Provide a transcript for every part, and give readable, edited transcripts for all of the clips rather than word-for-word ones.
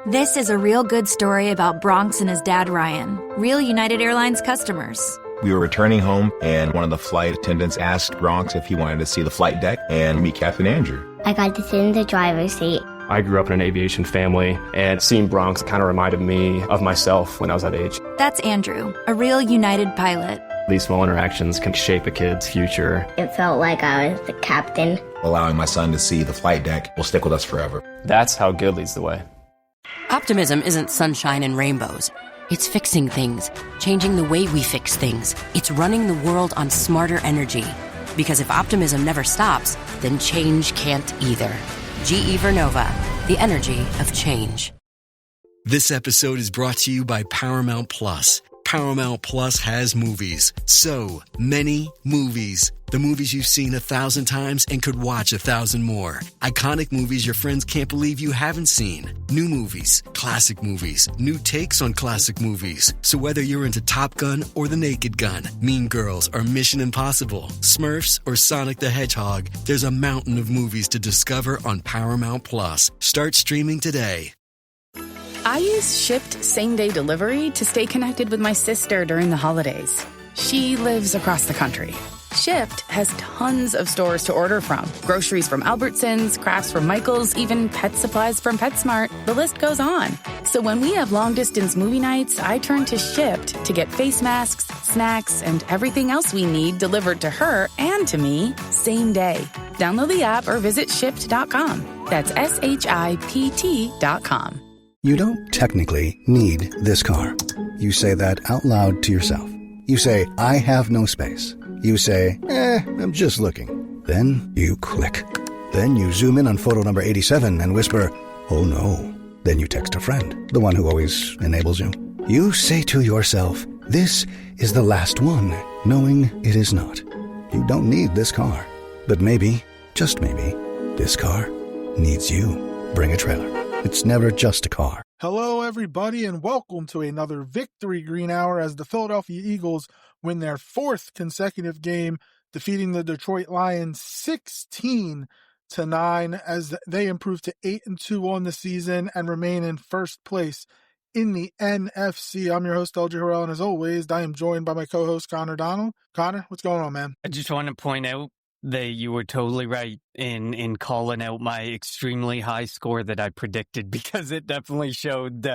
This is a real good story about Bronx and his dad, Ryan, real United Airlines customers. We were returning home, and one of the flight attendants asked Bronx if he wanted to see the flight deck and meet Captain Andrew. I got to sit in the driver's seat. I grew up in an aviation family, and seeing Bronx kind of reminded me of myself when I was that age. That's Andrew, a real United pilot. These small interactions can shape a kid's future. It felt like I was the captain. Allowing my son to see the flight deck will stick with us forever. That's how good leads the way. Optimism isn't sunshine and rainbows. It's fixing things, changing the way we fix things. It's running the world on smarter energy. Because if optimism never stops, then change can't either. GE Vernova, the energy of change. This episode is brought to you by Paramount Plus. Paramount Plus has movies. So many movies. The movies you've seen 1,000 times and could watch 1,000 more. Iconic movies your friends can't believe you haven't seen. New movies, classic movies, new takes on classic movies. So whether you're into Top Gun or The Naked Gun, Mean Girls or Mission Impossible, Smurfs or Sonic the Hedgehog, there's a mountain of movies to discover on Paramount Plus. Start streaming today. I use Shipt same-day delivery to stay connected with my sister during the holidays. She lives across the country. Shipt has tons of stores to order from. Groceries from Albertsons, crafts from Michael's, even pet supplies from PetSmart. The list goes on. So when we have long-distance movie nights, I turn to Shipt to get face masks, snacks, and everything else we need delivered to her and to me same day. Download the app or visit Shipt.com. That's SHIPT.com. You don't technically need this car. You say that out loud to yourself. You say, I have no space. You say, I'm just looking. Then you click. Then you zoom in on photo number 87 and whisper, oh no. Then you text a friend, the one who always enables you. You say to yourself, this is the last one, knowing it is not. You don't need this car. But maybe, just maybe, this car needs you. Bring a trailer. It's never just a car. Hello, everybody, and welcome to another Victory Green Hour as the Philadelphia Eagles win their fourth consecutive game, defeating the Detroit Lions 16-9 as they improve to 8-2 on the season and remain in first place in the NFC. I'm your host, LJ Harrell, and as always, I am joined by my co-host, Connor Donald. Connor, what's going on, man? I just want to point out that you were totally right in calling out my extremely high score that I predicted, because it definitely showed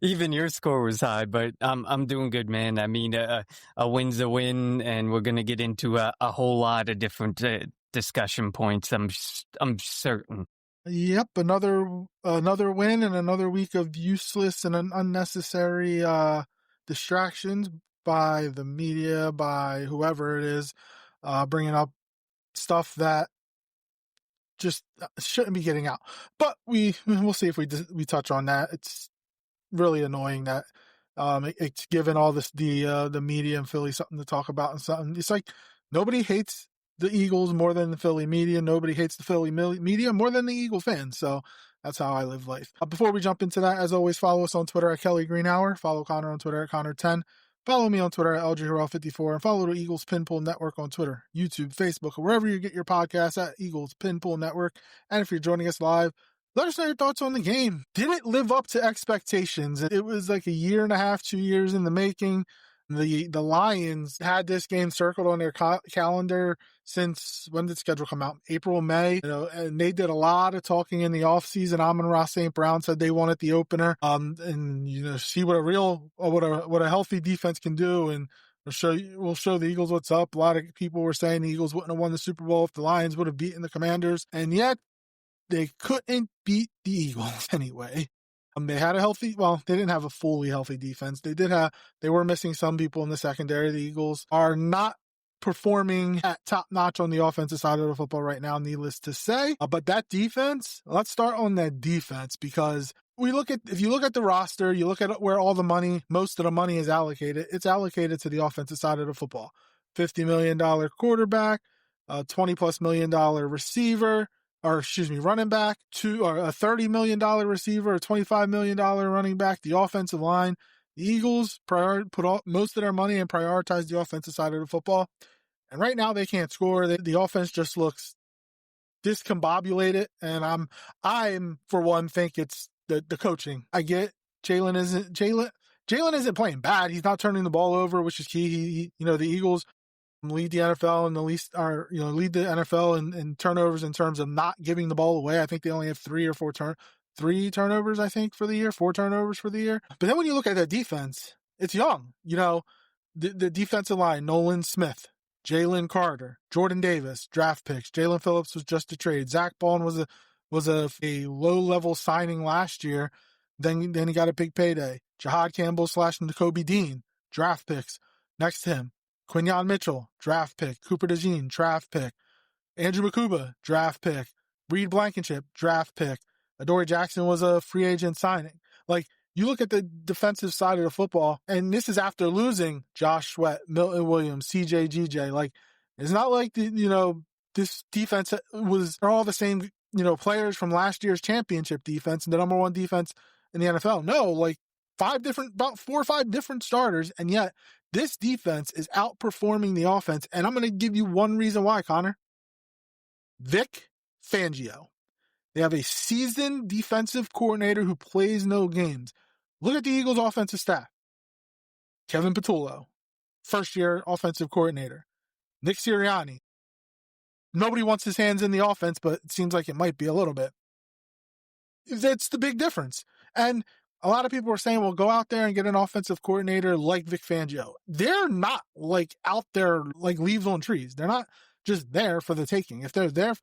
even your score was high. But I'm doing good, man. I mean, a win's a win, and we're gonna get into a whole lot of different discussion points. I'm certain. Yep, another win and another week of useless and unnecessary distractions by the media, by whoever it is, bringing up stuff that just shouldn't be getting out. But we'll see if we touch on that. It's really annoying that it's given all this the media in Philly something to talk about, and something. It's like nobody hates the Eagles more than the Philly media. Nobody hates the Philly media more than the Eagle fans. So that's how I live life. Before we jump into that, as always, follow us on Twitter at Kelly Green Hour. Follow Connor on Twitter at Connor10. Follow me on Twitter at LJHarrell54, and follow the Eagles Pinpool Network on Twitter, YouTube, Facebook, or wherever you get your podcasts at Eagles Pinpool Network. And if you're joining us live, let us know your thoughts on the game. Did it live up to expectations? It was like a year and a half, 2 years in the making. The Lions had this game circled on their calendar since, when did the schedule come out? April, May. And they did a lot of talking in the offseason. Amon-Ra St. Brown said they wanted the opener. And see what a healthy defense can do, and we'll show the Eagles what's up. A lot of people were saying the Eagles wouldn't have won the Super Bowl if the Lions would have beaten the Commanders, and yet they couldn't beat the Eagles anyway. They had they didn't have a fully healthy defense. They were missing some people in the secondary. The Eagles are not performing at top notch on the offensive side of the football right now, needless to say. But that defense, let's start on that defense, because if you look at the roster, you look at where most of the money is allocated, it's allocated to the offensive side of the football. $50 million quarterback, $20+ million receiver, running back, a $30 million receiver, a $25 million running back, the offensive line. The Eagles put most of their money and prioritize the offensive side of the football. And right now they can't score. The offense just looks discombobulated. And I'm for one, think it's the coaching. I get Jalen isn't playing bad. He's not turning the ball over, which is key. The Eagles lead the NFL lead the NFL in turnovers in terms of not giving the ball away. I think they only have three turnovers, I think, for the year, 4 turnovers for the year. But then when you look at that defense, it's young. The defensive line, Nolan Smith, Jalen Carter, Jordan Davis, draft picks. Jalen Phillips was just a trade. Zach Baldwin was a low-level signing last year. Then he got a big payday. Jahad Campbell / Nakobe Dean, draft picks. Next to him, Quinyon Mitchell, draft pick. Cooper DeJean, draft pick. Andrew Makuba, draft pick. Reed Blankenship, draft pick. Adoree Jackson was a free agent signing. You look at the defensive side of the football, and this is after losing Josh Sweat, Milton Williams, CJ GJ. It's not like, this defense they're all the same, players from last year's championship defense and the number 1 defense in the NFL. No, about 4 or 5 different starters, and yet this defense is outperforming the offense. And I'm going to give you one reason why, Connor. Vic Fangio. They have a seasoned defensive coordinator who plays no games. Look at the Eagles' offensive staff. Kevin Patullo, first-year offensive coordinator. Nick Sirianni. Nobody wants his hands in the offense, but it seems like it might be a little bit. That's the big difference. And a lot of people are saying, well, go out there and get an offensive coordinator like Vic Fangio. They're not out there like leaves on trees. They're not just there for the taking. If they're there,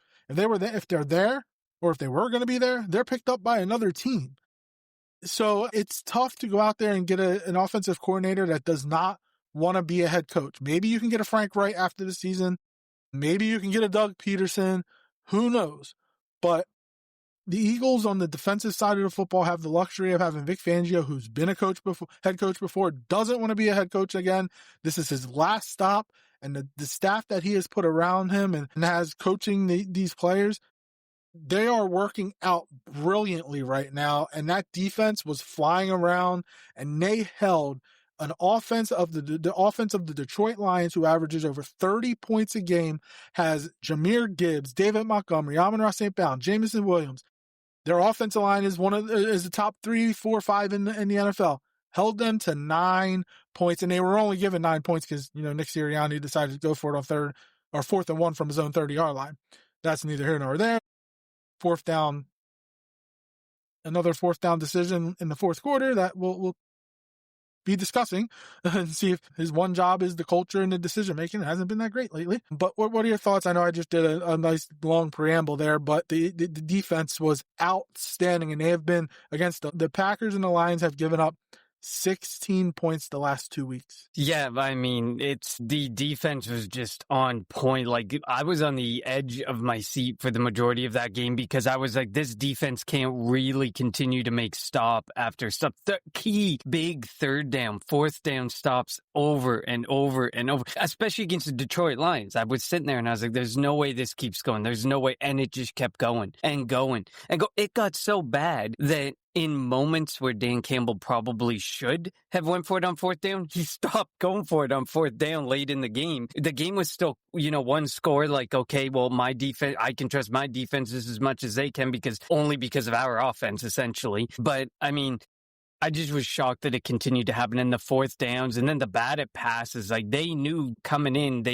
or if they were going to be there, they're picked up by another team. So it's tough to go out there and get an offensive coordinator that does not want to be a head coach. Maybe you can get a Frank Wright after the season. Maybe you can get a Doug Peterson. Who knows? But the Eagles on the defensive side of the football have the luxury of having Vic Fangio, who's been a head coach before, doesn't want to be a head coach again. This is his last stop, and the staff that he has put around him and has coaching these players, they are working out brilliantly right now. And that defense was flying around, and they held an offense of the offense of the Detroit Lions, who averages over 30 points a game, has Jahmyr Gibbs, David Montgomery, Amon-Ra St. Brown, Jameson Williams. Their offensive line is is the top 3, 4, 5 in the NFL. Held them to 9 points, and they were only given 9 points because Nick Sirianni decided to go for it on 4th and 1 from his own 30-yard line. That's neither here nor there. Another fourth down decision in the fourth quarter that we'll be discussing and see if his one job is the culture and the decision making. It hasn't been that great lately. But what are your thoughts? I know I just did a nice long preamble there, but the defense was outstanding, and they have been against the Packers, and the Lions have given up 16 points the last 2 weeks. Yeah, I mean, the defense was just on point. I was on the edge of my seat for the majority of that game because I was like, this defense can't really continue to make stop after stop. The key big 3rd down, 4th down stops over and over and over, especially against the Detroit Lions. I was sitting there and I was like, there's no way this keeps going. There's no way. And it just kept going and going and go. It got so bad that in moments where Dan Campbell probably should have went for it on 4th down, he stopped going for it on 4th down late in the game. The game was still, one score, okay, well, my defense, I can trust my defenses as much as they can because of our offense, essentially. But, I mean, I just was shocked that it continued to happen in the 4th downs, and then the batted passes. They knew coming in,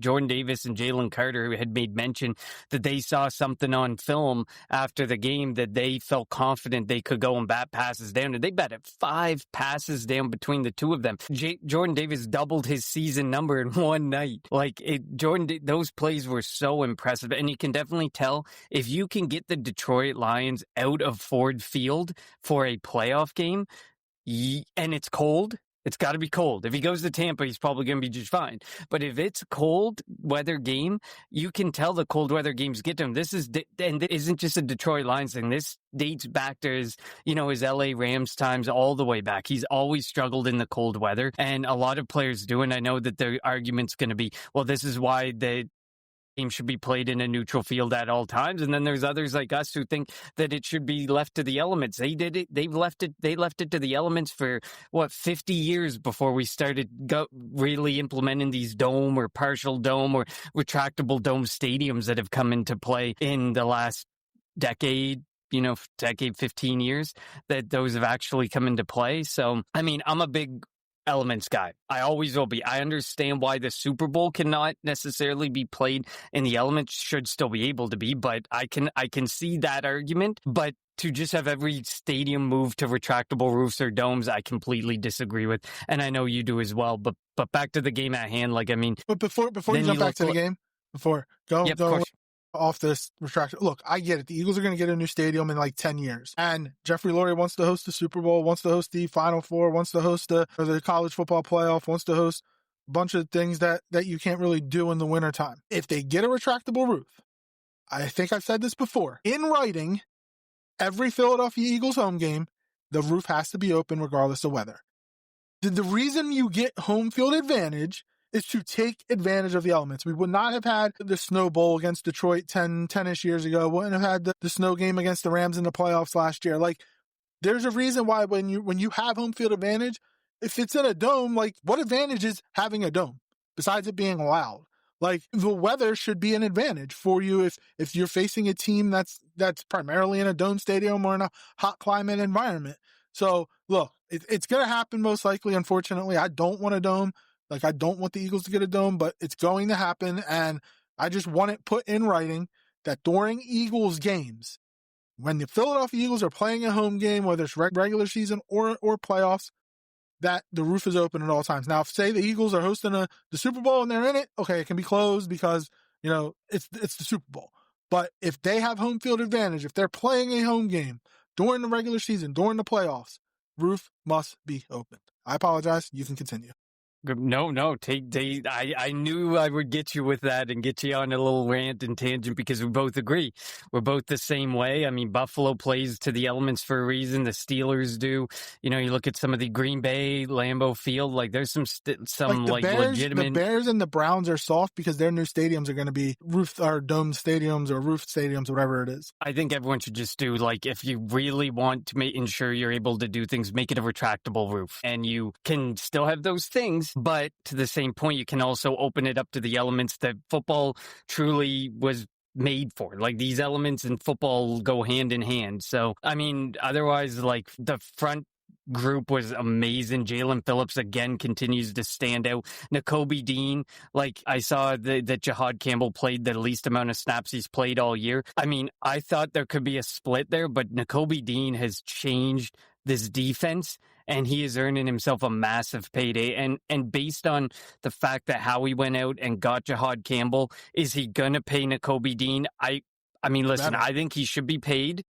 Jordan Davis and Jalen Carter had made mention that they saw something on film after the game that they felt confident they could go and bat passes down. And they batted 5 passes down between the two of them. Jordan Davis doubled his season number in one night. Those plays were so impressive, and you can definitely tell if you can get the Detroit Lions out of Ford Field for a playoff game. And it's cold. It's got to be cold. If he goes to Tampa, he's probably going to be just fine. But if it's a cold weather game, you can tell the cold weather games get to him. And it isn't just a Detroit Lions thing. This dates back to his LA Rams times all the way back. He's always struggled in the cold weather. And a lot of players do. And I know that the argument's going to be, well, this is why the game should be played in a neutral field at all times. And then there's others like us who think that it should be left to the elements. They did it. They left it to the elements for 50 years before we started really implementing these dome or partial dome or retractable dome stadiums that have come into play in the last decade, decade, 15 years that those have actually come into play. So, I mean, I'm a big elements guy. I always will be. I understand why the Super Bowl cannot necessarily be played and the elements should still be able to be, but I can see that argument. But to just have every stadium move to retractable roofs or domes, I completely disagree with. And I know you do as well. But back to the game at hand, like, I mean. But before you jump back to the game, go off this retraction. Look, I get it. The Eagles are going to get a new stadium in like 10 years. And Jeffrey Lurie wants to host the Super Bowl, wants to host the Final Four, wants to host the college football playoff, wants to host a bunch of things that you can't really do in the wintertime. If they get a retractable roof, I think I've said this before, in writing, every Philadelphia Eagles home game, the roof has to be open regardless of weather. The reason you get home field advantage is to take advantage of the elements. We would not have had the Snow Bowl against Detroit 10-ish years ago. We wouldn't have had the snow game against the Rams in the playoffs last year. Like, there's a reason why when you have home field advantage, if it's in a dome, like, what advantage is having a dome besides it being loud? Like, the weather should be an advantage for you if you're facing a team that's primarily in a dome stadium or in a hot climate environment. So, look, it's going to happen most likely. Unfortunately, I don't want a dome. Like, I don't want the Eagles to get a dome, but it's going to happen. And I just want it put in writing that during Eagles games, when the Philadelphia Eagles are playing a home game, whether it's regular season or playoffs, that the roof is open at all times. Now, if say the Eagles are hosting the Super Bowl and they're in it, okay, it can be closed because, it's the Super Bowl. But if they have home field advantage, if they're playing a home game during the regular season, during the playoffs, roof must be open. I apologize. You can continue. No, I knew I would get you with that and get you on a little rant and tangent because we both agree. We're both the same way. I mean, Buffalo plays to the elements for a reason. The Steelers do. You look at some of the Green Bay, Lambeau Field, like there's some legitimate. The Bears and the Browns are soft because their new stadiums are going to be roof or dome stadiums or roof stadiums, whatever it is. I think everyone should just do, like, if you really want to ensure you're able to do things, make it a retractable roof. And you can still have those things. But to the same point, you can also open it up to the elements that football truly was made for. Like, these elements and football go hand in hand. So, I mean, otherwise, like, the front group was amazing. Jalen Phillips again continues to stand out. Nakobe Dean, like, I saw that Jihad Campbell played the least amount of snaps he's played all year. I mean, I thought there could be a split there, but Nakobe Dean has changed this defense, and he is earning himself a massive payday. And based on the fact that Howie went out and got Jihad Campbell, is he gonna pay Nakobe Dean? I mean, listen, I think he should be paid.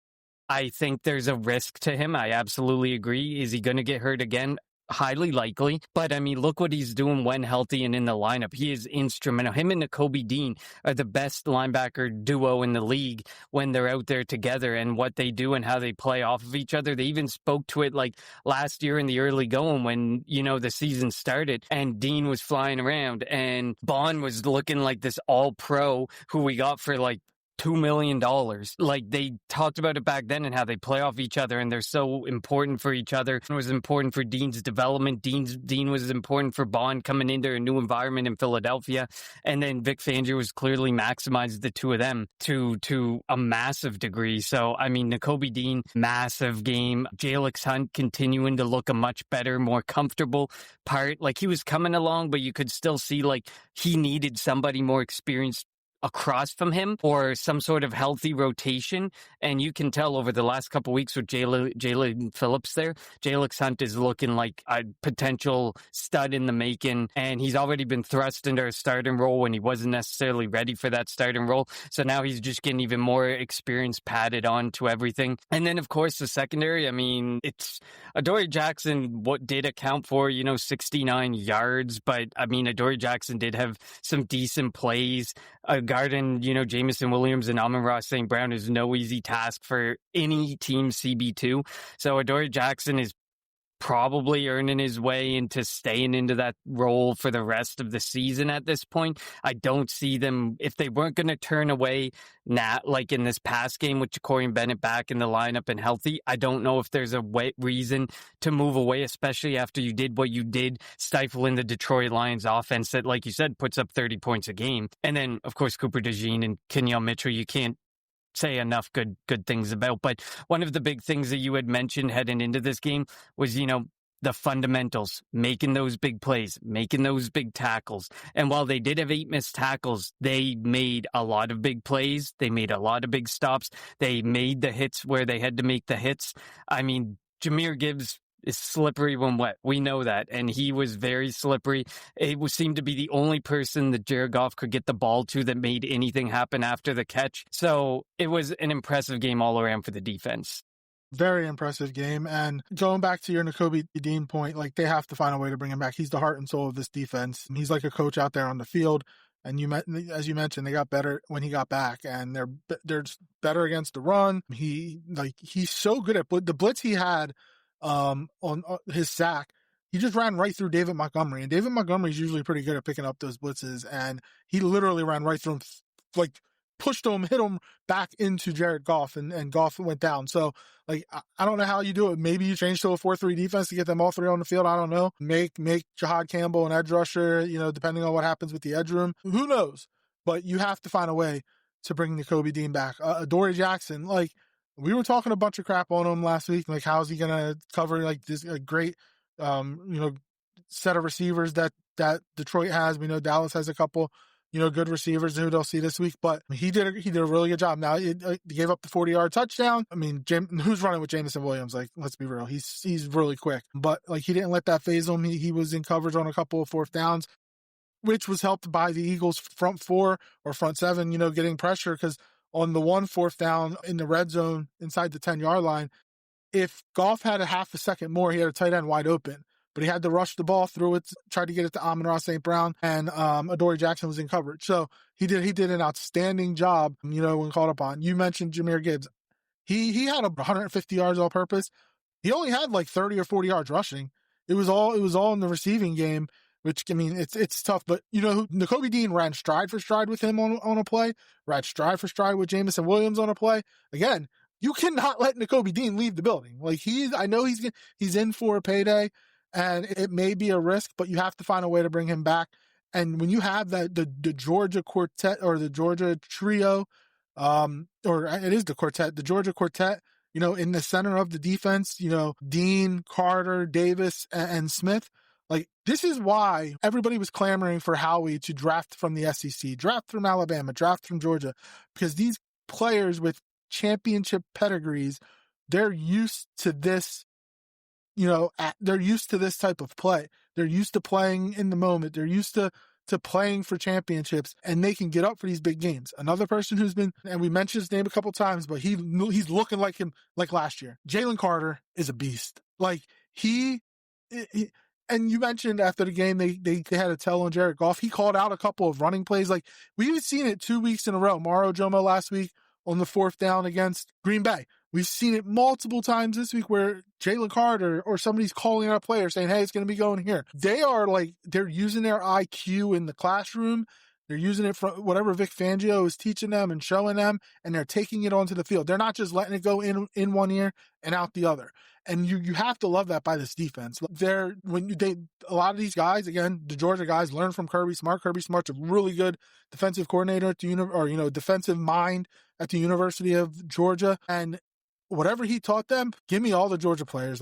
I think there's a risk to him. I absolutely agree. Is he going to get hurt again? Highly likely. But, I mean, look what he's doing when healthy and in the lineup. He is instrumental. Him and Nakobe Dean are the best linebacker duo in the league when they're out there together, and what they do and how they play off of each other. They even spoke to it like last year in the early going when, the season started and Dean was flying around and Bond was looking like this all-pro who we got for like $2 million. Like, they talked about it back then and how they play off each other and they're so important for each other. It was important for Dean's development. Dean was important for Bond coming into a new environment in Philadelphia. And then Vic Fangio was clearly maximized the two of them to a massive degree. So, I mean, Nakobe Dean, massive game. Jalix Hunt continuing to look a much better, more comfortable part. Like, he was coming along, but you could still see like he needed somebody more experienced across from him or some sort of healthy rotation. And you can tell over the last couple of weeks with Jalen Phillips there, Jalix Hunt is looking like a potential stud in the making. And he's already been thrust into a starting role when he wasn't necessarily ready for that starting role. So now he's just getting even more experience padded on to everything. And then, of course, the secondary, I mean, it's Adoree Jackson, what did account for, 69 yards. But, I mean, Adoree Jackson did have some decent plays. Garden, Jamison Williams and Amon-Ra St. Brown is no easy task for any team CB2. So Adoree Jackson is probably earning his way into staying into that role for the rest of the season at this point. I don't see them, if they weren't going to turn away like in this past game with Ja'Cory Bennett back in the lineup and healthy, I don't know if there's a reason to move away, especially after you did what you did, stifling the Detroit Lions offense that, like you said, puts up 30 points a game. And then, of course, Cooper DeJean and Kenyon Mitchell, you can't say enough good things about. But one of the big things that you had mentioned heading into this game was, the fundamentals, making those big plays, making those big tackles. And while they did have 8 missed tackles, they made a lot of big plays. They made a lot of big stops. They made the hits where they had to make the hits. I mean, Jahmyr Gibbs is slippery when wet. We know that. And he was very slippery. It seemed to be the only person that Jared Goff could get the ball to that made anything happen after the catch. So it was an impressive game all around for the defense. Very impressive game. And going back to your Nakobe Dean point, like, they have to find a way to bring him back. He's the heart and soul of this defense. He's like a coach out there on the field. And as you mentioned, they got better when he got back, and they're just better against the run. He's so good at the blitz he had on his sack. He just ran right through David Montgomery, and David Montgomery is usually pretty good at picking up those blitzes, and he literally ran right through him, like pushed him, hit him back into Jared Goff, and Goff went down. So, like, I don't know how you do it. Maybe you change to a 4-3 defense to get them all three on the field. I don't know. Make Jahad Campbell an edge rusher, depending on what happens with the edge room. Who knows? But you have to find a way to bring Nakobe Dean back. Adoree Jackson, like, we were talking a bunch of crap on him last week. Like, how is he going to cover, like, this great, set of receivers that Detroit has? We know Dallas has a couple, good receivers who they'll see this week, but he did a really good job. Now, he gave up the 40-yard touchdown. I mean, who's running with Jameson Williams? Like, let's be real. He's really quick, but like, he didn't let that phase him. He was in coverage on a couple of fourth downs, which was helped by the Eagles' front 4 or front 7, getting pressure, because on the 1 4th down in the red zone inside the 10-yard line, if Goff had a half a second more, he had a tight end wide open. But he had to rush the ball through it, tried to get it to Amon-Ra St. Brown, and Adoree Jackson was in coverage. So he did an outstanding job, when called upon. You mentioned Jahmyr Gibbs. He had 150 yards all purpose. He only had like 30 or 40 yards rushing. It was all in the receiving game, which, I mean, it's tough. But, Nakobe Dean ran stride for stride with him on a play, ran stride for stride with Jameson Williams on a play. Again, you cannot let Nakobe Dean leave the building. Like, I know he's in for a payday, and it may be a risk, but you have to find a way to bring him back. And when you have the Georgia quartet, or the Georgia trio, or it is the quartet, the Georgia quartet, in the center of the defense, Dean, Carter, Davis, and Smith, like, this is why everybody was clamoring for Howie to draft from the SEC, draft from Alabama, draft from Georgia, because these players with championship pedigrees, they're used to this. They're used to this type of play. They're used to playing in the moment. They're used to playing for championships, and they can get up for these big games. Another person who's been, and we mentioned his name a couple times, but he's looking like him, like last year. Jalen Carter is a beast. Like, he and you mentioned after the game, they had a tell on Jared Goff. He called out a couple of running plays. Like, we've seen it 2 weeks in a row. Mauro Jomo last week on the 4th down against Green Bay. We've seen it multiple times this week where Jalen Carter or somebody's calling out a player saying, hey, it's going to be going here. They're using their IQ in the classroom. They're using it for whatever Vic Fangio is teaching them and showing them, and they're taking it onto the field. They're not just letting it go in one ear and out the other. And you have to love that by this defense. A lot of these guys, again, the Georgia guys, learn from Kirby Smart. Kirby Smart's a really good defensive coordinator at the defensive mind at the University of Georgia. And whatever he taught them, give me all the Georgia players.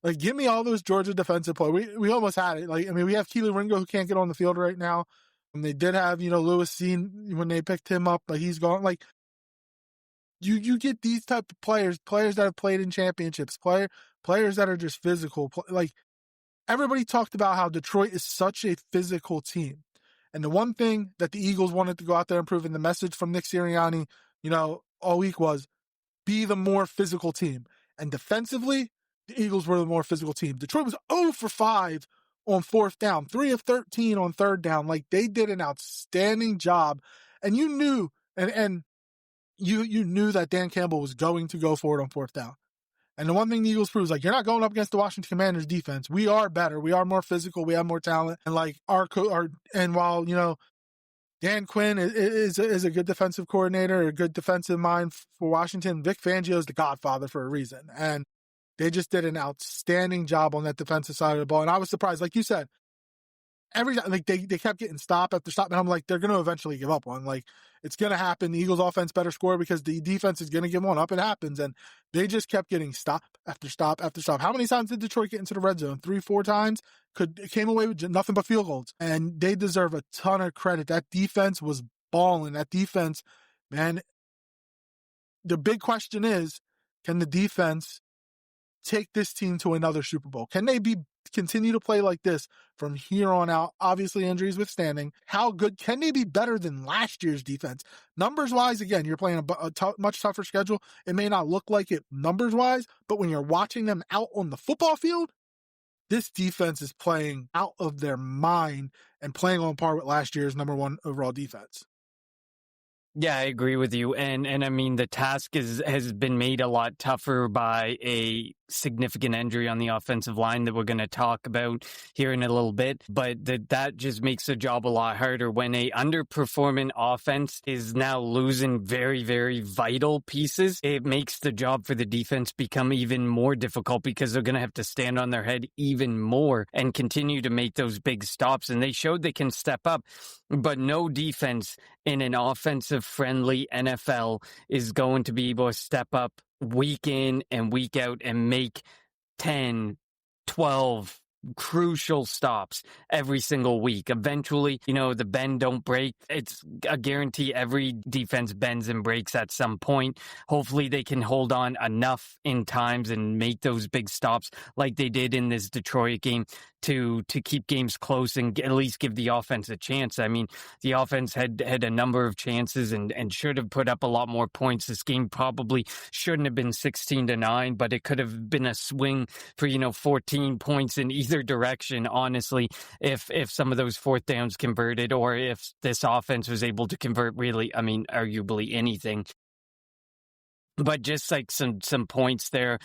Like give me all those Georgia defensive players. We almost had it. Like, I mean, we have Keely Ringo, who can't get on the field right now. And they did have, Lewis Seen when they picked him up, but he's gone. Like, you get these type of players that have played in championships, players that are just physical. Like, everybody talked about how Detroit is such a physical team. And the one thing that the Eagles wanted to go out there and prove, and the message from Nick Sirianni, all week was, be the more physical team. And defensively, the Eagles were the more physical team. Detroit was 0 for 5 on 4th down, 3 of 13 on 3rd down. Like, they did an outstanding job. And you knew, and you knew that Dan Campbell was going to go for it on 4th down. And the one thing the Eagles proved is, like, you're not going up against the Washington Commanders defense. We are better. We are more physical. We have more talent. And like and while, Dan Quinn is a good defensive coordinator, a good defensive mind for Washington, Vic Fangio is the godfather for a reason. And they just did an outstanding job on that defensive side of the ball. And I was surprised, like you said, every time, like, they kept getting stop after stop, and I'm like, they're going to eventually give up one. Like, it's going to happen. The Eagles offense better score because the defense is going to give one up. It happens. And they just kept getting stop after stop after stop. How many times did Detroit get into the red zone? 3-4 times? Came away with nothing but field goals. And they deserve a ton of credit. That defense was balling. That defense, man, the big question is, can the defense take this team to another Super Bowl? Can they continue to play like this from here on out? Obviously, injuries withstanding. How good can they be? Better than last year's defense? Numbers wise, again, you're playing a much tougher schedule. It may not look like it numbers wise, but when you're watching them out on the football field, this defense is playing out of their mind and playing on par with last year's number 1 overall defense. Yeah, I agree with you. And I mean, the task has been made a lot tougher by a significant injury on the offensive line that we're going to talk about here in a little bit. But that just makes the job a lot harder when a underperforming offense is now losing very, very vital pieces. It makes the job for the defense become even more difficult because they're going to have to stand on their head even more and continue to make those big stops. And they showed they can step up, but no defense in an offensive-friendly NFL is going to be able to step up week in and week out and make 10, 12 crucial stops every single week. Eventually, the bend don't break. It's a guarantee every defense bends and breaks at some point. Hopefully they can hold on enough in times and make those big stops like they did in this Detroit game to keep games close and at least give the offense a chance. I mean, the offense had a number of chances and should have put up a lot more points. This game probably shouldn't have been 16-9, but it could have been a swing for, 14 points in either direction, honestly, if some of those fourth downs converted or if this offense was able to convert really, arguably anything. But just like some points there,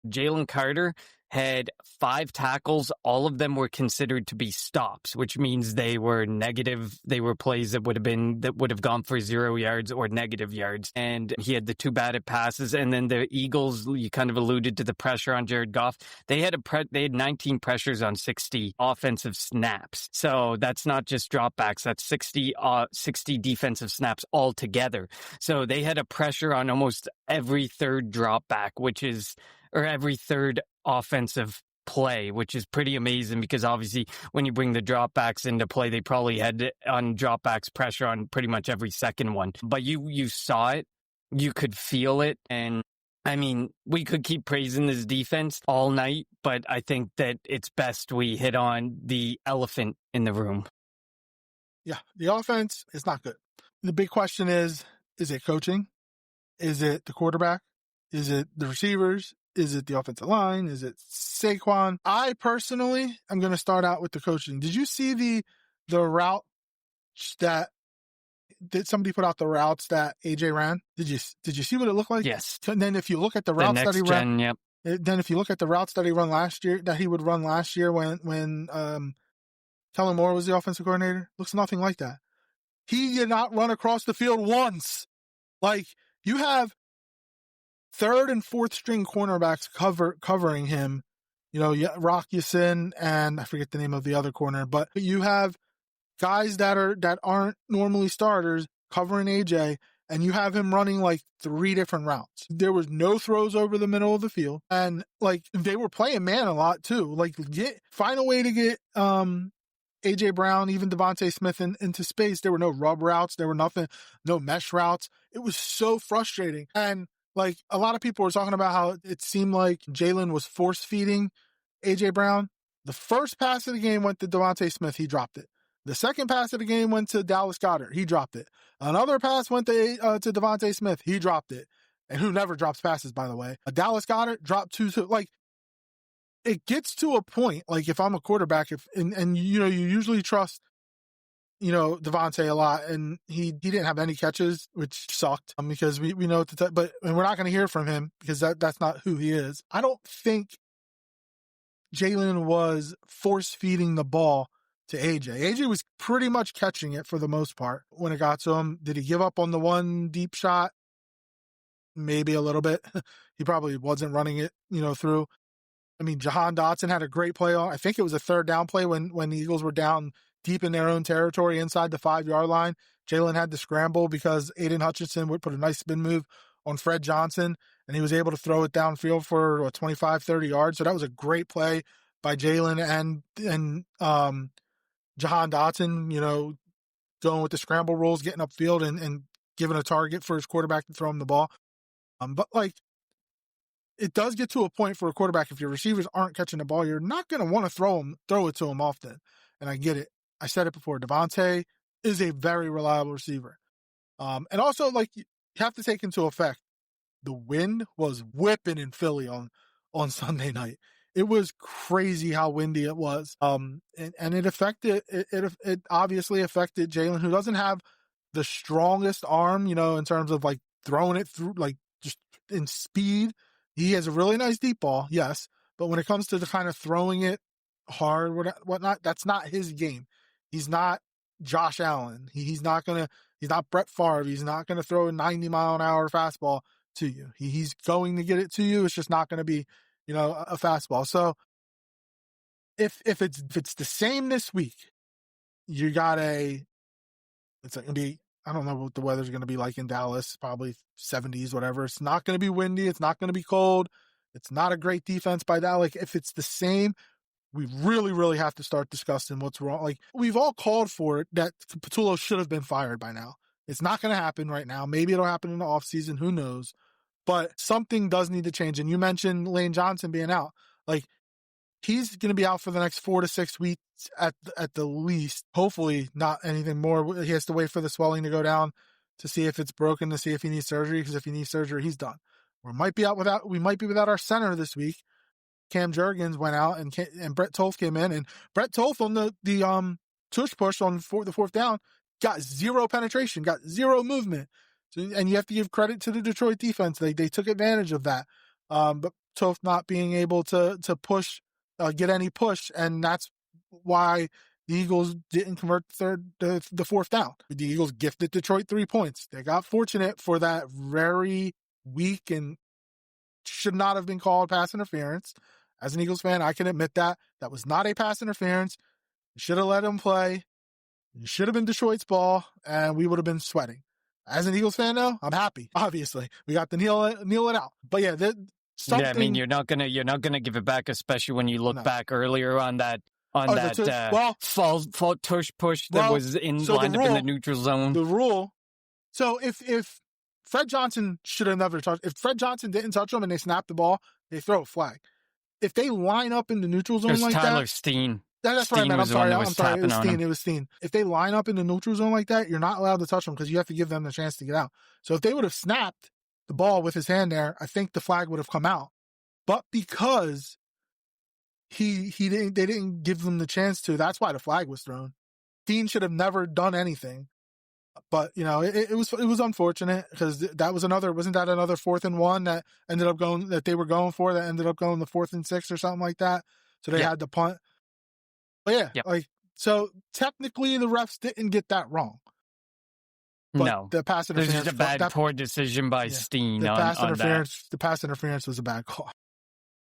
Jalen Carter had 5 tackles. All of them were considered to be stops, which means they were negative. They were plays that would have gone for 0 yards or negative yards. And he had the 2 batted passes. And then the Eagles, you kind of alluded to the pressure on Jared Goff. They had 19 pressures on 60 offensive snaps. So that's not just dropbacks. That's 60 defensive snaps altogether. So they had a pressure on almost every third dropback, or every third offensive play, which is pretty amazing because obviously when you bring the dropbacks into play, they probably had on dropbacks pressure on pretty much every second one. But you saw it, you could feel it, and I mean, we could keep praising this defense all night, but I think that it's best we hit on the elephant in the room. Yeah, the offense is not good. The big question is it coaching? Is it the quarterback? Is it the receivers? Is it the offensive line? Is it Saquon? I personally am going to start out with the coaching. Did you see the route did somebody put out the routes that AJ ran? Did you see what it looked like? Yes. And then if you look at the routes that he ran, yep. Then if you look at the routes that he would run last year when Kellen Moore was the offensive coordinator, looks nothing like that. He did not run across the field once. Like, you have third and fourth string cornerbacks covering him, Rock Ya-Sin and I forget the name of the other corner, but you have guys that aren't normally starters covering AJ, and you have him running like 3 different routes. There was no throws over the middle of the field, and like they were playing man a lot too. Like, find a way to get AJ Brown, even Devontae Smith into space. There were no rub routes, there were nothing, no mesh routes. It was so frustrating. And like, a lot of people were talking about how it seemed like Jalen was force-feeding AJ Brown. The first pass of the game went to Devontae Smith. He dropped it. The second pass of the game went to Dallas Goedert. He dropped it. Another pass went to Devontae Smith. He dropped it. And who never drops passes, by the way. Dallas Goedert dropped 2. Like, it gets to a point, like, if I'm a quarterback, and you usually trust Devontae a lot, and he didn't have any catches, which sucked because we know but we're not going to hear from him because that's not who he is. I don't think Jalen was force feeding the ball to AJ. AJ was pretty much catching it for the most part when it got to him. Did he give up on the one deep shot? Maybe a little bit. He probably wasn't running it, through. I mean, Jahan Dotson had a great play on, I think it was a third down play when the Eagles were down deep in their own territory inside the 5-yard line. Jalen had to scramble because Aiden Hutchinson would put a nice spin move on Fred Johnson, and he was able to throw it downfield for 25, 30 yards. So that was a great play by Jalen and Jahan Dotson, going with the scramble rules, getting upfield and giving a target for his quarterback to throw him the ball. But like, it does get to a point for a quarterback, if your receivers aren't catching the ball, you're not going to want to throw it to them often. And I get it. I said it before. Devontae is a very reliable receiver. And also, like, you have to take into effect, the wind was whipping in Philly on Sunday night. It was crazy how windy it was. And it obviously affected Jalen, who doesn't have the strongest arm, in terms of like throwing it through, like just in speed. He has a really nice deep ball, yes, but when it comes to the kind of throwing it hard, whatnot, that's not his game. He's not Josh Allen. He's not Brett Favre. He's not gonna throw a 90-mile-an-hour fastball to you. He's going to get it to you. It's just not going to be, a fastball. So if it's the same this week, you got it's going to be, I don't know what the weather's going to be like in Dallas, probably 70s, whatever. It's not going to be windy. It's not going to be cold. It's not a great defense by that. Like, if it's the same, we really, really have to start discussing what's wrong. Like, we've all called for it that Patullo should have been fired by now. It's not going to happen right now. Maybe it'll happen in the offseason. Who knows? But something does need to change. And you mentioned Lane Johnson being out. Like, he's going to be out for the next 4 to 6 weeks at the least. Hopefully not anything more. He has to wait for the swelling to go down to see if it's broken, to see if he needs surgery, because if he needs surgery, he's done. We might be without our center this week. Cam Jurgens went out and Brett Toth came in, and Brett Toth on the tush push on the fourth down got zero penetration, got zero movement. So, and you have to give credit to the Detroit defense. They took advantage of that. But Toth not being able to push, get any push, and that's why the Eagles didn't convert the fourth down. The Eagles gifted Detroit 3 points. They got fortunate for that very weak and should not have been called pass interference. As an Eagles fan, I can admit that was not a pass interference. You should have let him play. It should have been Detroit's ball, and we would have been sweating. As an Eagles fan, though, I'm happy. Obviously, we got to kneel it out. But yeah, something. Yeah, I mean, you're not gonna give it back, especially when you look back earlier on that false tush push that was lined up in the neutral zone. The rule. So if Fred Johnson should have never touched. If Fred Johnson didn't touch him and they snapped the ball, they throw a flag. If they line up in the neutral zone like Tyler that, Steen. That's what I meant. I'm sorry. It was Steen. If they line up in the neutral zone like that, you're not allowed to touch them because you have to give them the chance to get out. So if they would have snapped the ball with his hand there, I think the flag would have come out. But because they didn't give them the chance to, that's why the flag was thrown. Steen should have never done anything. But it was unfortunate because wasn't that another 4th and 1 that ended up going, that they were going for, that ended up going the 4th and 6 or something like that. So they had to punt. But so technically the refs didn't get that wrong. But no, the pass interference, this is a poor decision by Steen. The pass interference was a bad call.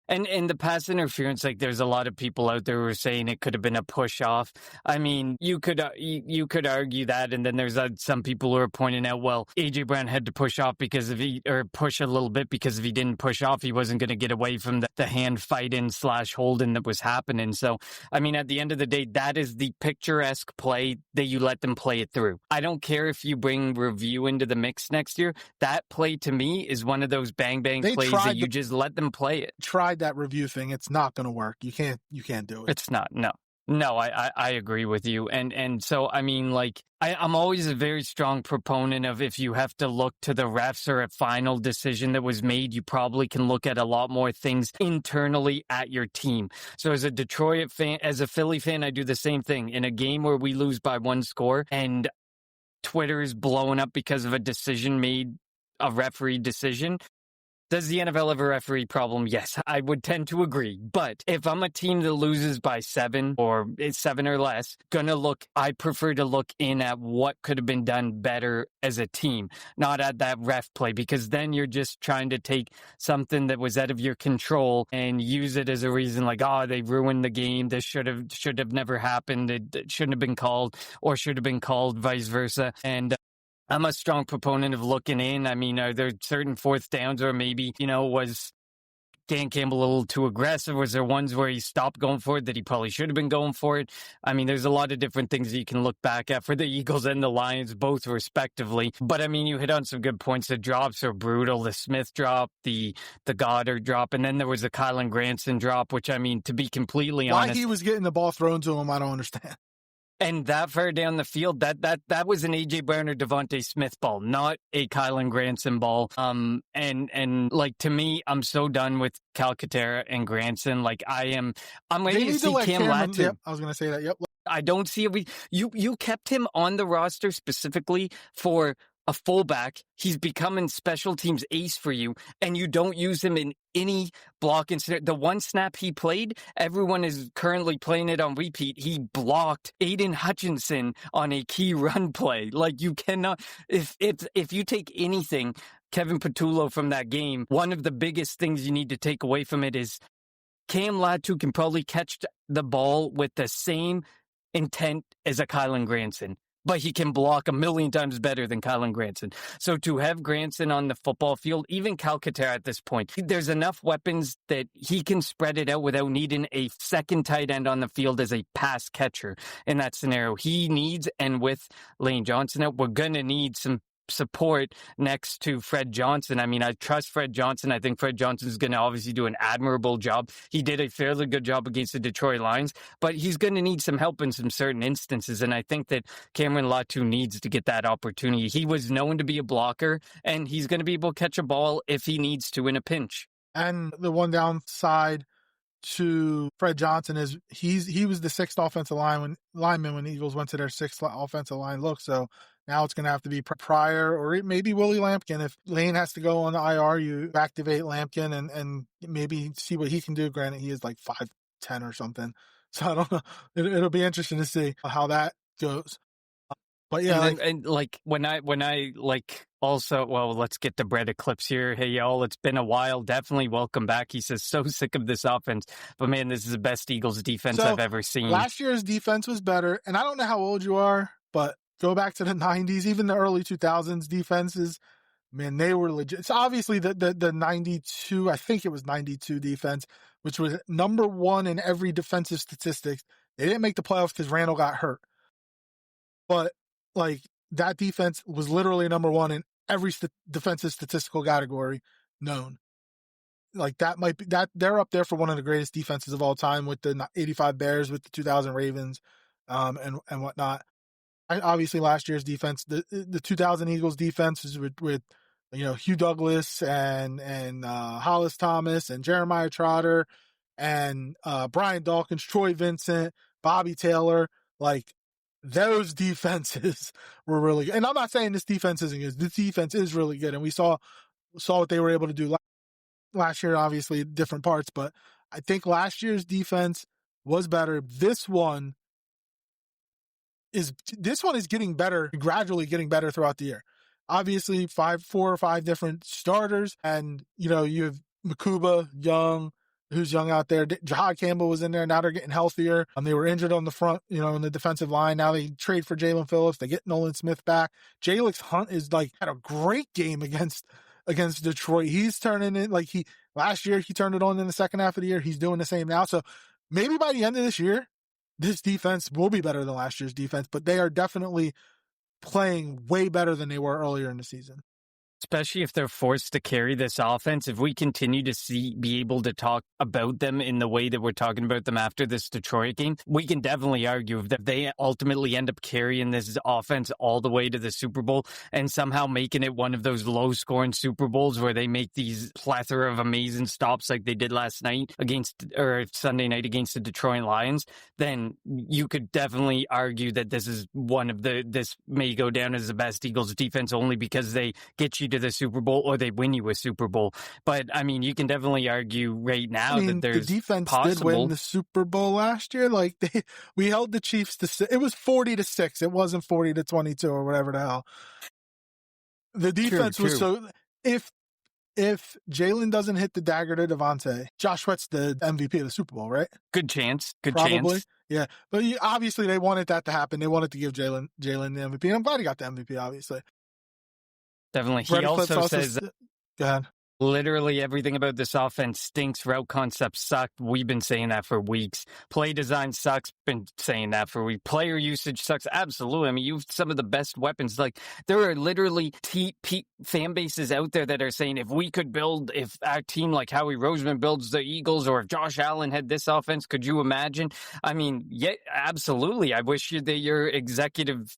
And the pass interference, like, there's a lot of people out there who are saying it could have been a push off. I mean, you could argue that, and then there's some people who are pointing out, well, AJ Brown had to push off push a little bit because if he didn't push off, he wasn't going to get away from the hand fighting / holding that was happening. So, I mean, at the end of the day, that is the picturesque play that you let them play it through. I don't care if you bring review into the mix next year. That play to me is one of those bang plays that you just let them play it. Tried that review thing. It's not going to work. You can't do it. It's not. No, I agree with you. And so, I mean, like, I'm always a very strong proponent of, if you have to look to the refs or a final decision that was made, you probably can look at a lot more things internally at your team. So as a Detroit fan, as a Philly fan, I do the same thing. In a game where we lose by 1 score and Twitter is blowing up because of a referee decision, Does the NFL have a referee problem? Yes, I would tend to agree. But if I'm a team that loses by 7 or 7 or less, I prefer to look in at what could have been done better as a team, not at that ref play, because then you're just trying to take something that was out of your control and use it as a reason like, oh, they ruined the game. This should have never happened. It shouldn't have been called, or should have been called, vice versa. And I'm a strong proponent of looking in. I mean, are there certain fourth downs or maybe, was Dan Campbell a little too aggressive? Was there ones where he stopped going for it that he probably should have been going for it? I mean, there's a lot of different things that you can look back at for the Eagles and the Lions, both respectively. But I mean, you hit on some good points. The drops are brutal. The Smith drop, the Goddard drop, and then there was the Kylan Granson drop, which, I mean, to be completely honest, why he was getting the ball thrown to him, I don't understand. And that far down the field, that was an A.J. Brown or Devontae Smith ball, not a Kylan Granson ball. And like, to me, I'm so done with Calcaterra and Granson. Like, I'm ready to see Cam Latu. Yep, I was going to say that. Yep. I don't see it. You kept him on the roster specifically for a fullback. He's becoming special teams ace for you, and you don't use him in any block incident. The one snap he played, everyone is currently playing it on repeat. He blocked Aiden Hutchinson on a key run play. Like, you cannot, if you take anything, Kevin Patullo, from that game, one of the biggest things you need to take away from it is Cam Latu can probably catch the ball with the same intent as a Kylan Granson, but he can block a million times better than Kylan Granson. So to have Granson on the football field, even Calcaterra at this point, there's enough weapons that he can spread it out without needing a second tight end on the field as a pass catcher in that scenario. He needs, and with Lane Johnson out, we're going to need some support next to Fred Johnson. I mean, I trust Fred Johnson. I think Fred Johnson is going to obviously do an admirable job. He did a fairly good job against the Detroit Lions, but he's going to need some help in some certain instances. And I think that Cameron Latu needs to get that opportunity. He was known to be a blocker, and he's going to be able to catch a ball if he needs to in a pinch. And the one downside to Fred Johnson is he was the sixth offensive lineman when the Eagles went to their sixth offensive line look. So now it's going to have to be Pryor or maybe Willie Lampkin. If Lane has to go on the IR, you activate Lampkin and maybe see what he can do. Granted, he is like 5'10" or something. So I don't know. It'll be interesting to see how that goes. But yeah, also, well, let's get the Brett Eclipse here. Hey, y'all, it's been a while. Definitely welcome back. He says, so sick of this offense. But, man, this is the best Eagles defense I've ever seen. Last year's defense was better. And I don't know how old you are, but go back to the 90s, even the early 2000s defenses, man, they were legit. It's obviously the 92, I think it was 92 defense, which was number one in every defensive statistics. They didn't make the playoffs because Randall got hurt. But, like, that defense was literally number one in every defensive statistical category known. Like, that might be that they're up there for one of the greatest defenses of all time with the 85 Bears, with the 2000 Ravens, and whatnot. Obviously, last year's defense, the 2000 Eagles defense was with Hugh Douglas and Hollis Thomas and Jeremiah Trotter and Brian Dawkins, Troy Vincent, Bobby Taylor. Like, those defenses were really good. And I'm not saying this defense isn't good. This defense is really good. And we saw what they were able to do last year, obviously different parts, but I think last year's defense was better. This one is getting better, gradually getting better throughout the year. Obviously 4 or 5 different starters, and you have Makuba, who's young out there. Jahad Campbell was in there. Now they're getting healthier. They were injured on the front, in the defensive line. Now they trade for Jalen Phillips. They get Nolan Smith back. Jalix Hunt had a great game against Detroit. He's turning it last year he turned it on in the second half of the year. He's doing the same now. So maybe by the end of this year, this defense will be better than last year's defense, but they are definitely playing way better than they were earlier in the season. Especially if they're forced to carry this offense. If we continue to be able to talk about them in the way that we're talking about them after this Detroit game, we can definitely argue that they ultimately end up carrying this offense all the way to the Super Bowl and somehow making it one of those low-scoring Super Bowls where they make these plethora of amazing stops like they did last night Sunday night against the Detroit Lions, then you could definitely argue that this may go down as the best Eagles defense only because they get you to the Super Bowl or they win you a Super Bowl. But I mean, you can definitely argue right now that there's the defense possible. did win the Super Bowl last year. Like we held the Chiefs to it was 40-6. It wasn't 40-22 or whatever the hell. The defense was so if Jalen doesn't hit the dagger to Devontae, Josh Sweat's the MVP of the Super Bowl, right? Good chance. Probably. Yeah. But obviously they wanted that to happen. They wanted to give Jalen the MVP. And I'm glad he got the MVP, obviously. Definitely. He also says go ahead. Literally everything about this offense stinks. Route concepts suck. We've been saying that for weeks. Play design sucks. Been saying that for weeks. Player usage sucks. Absolutely. I mean, you've some of the best weapons. Like, there are literally fan bases out there that are saying if our team like Howie Roseman builds the Eagles, or if Josh Allen had this offense, could you imagine? I mean, yeah, absolutely. I wish that your executive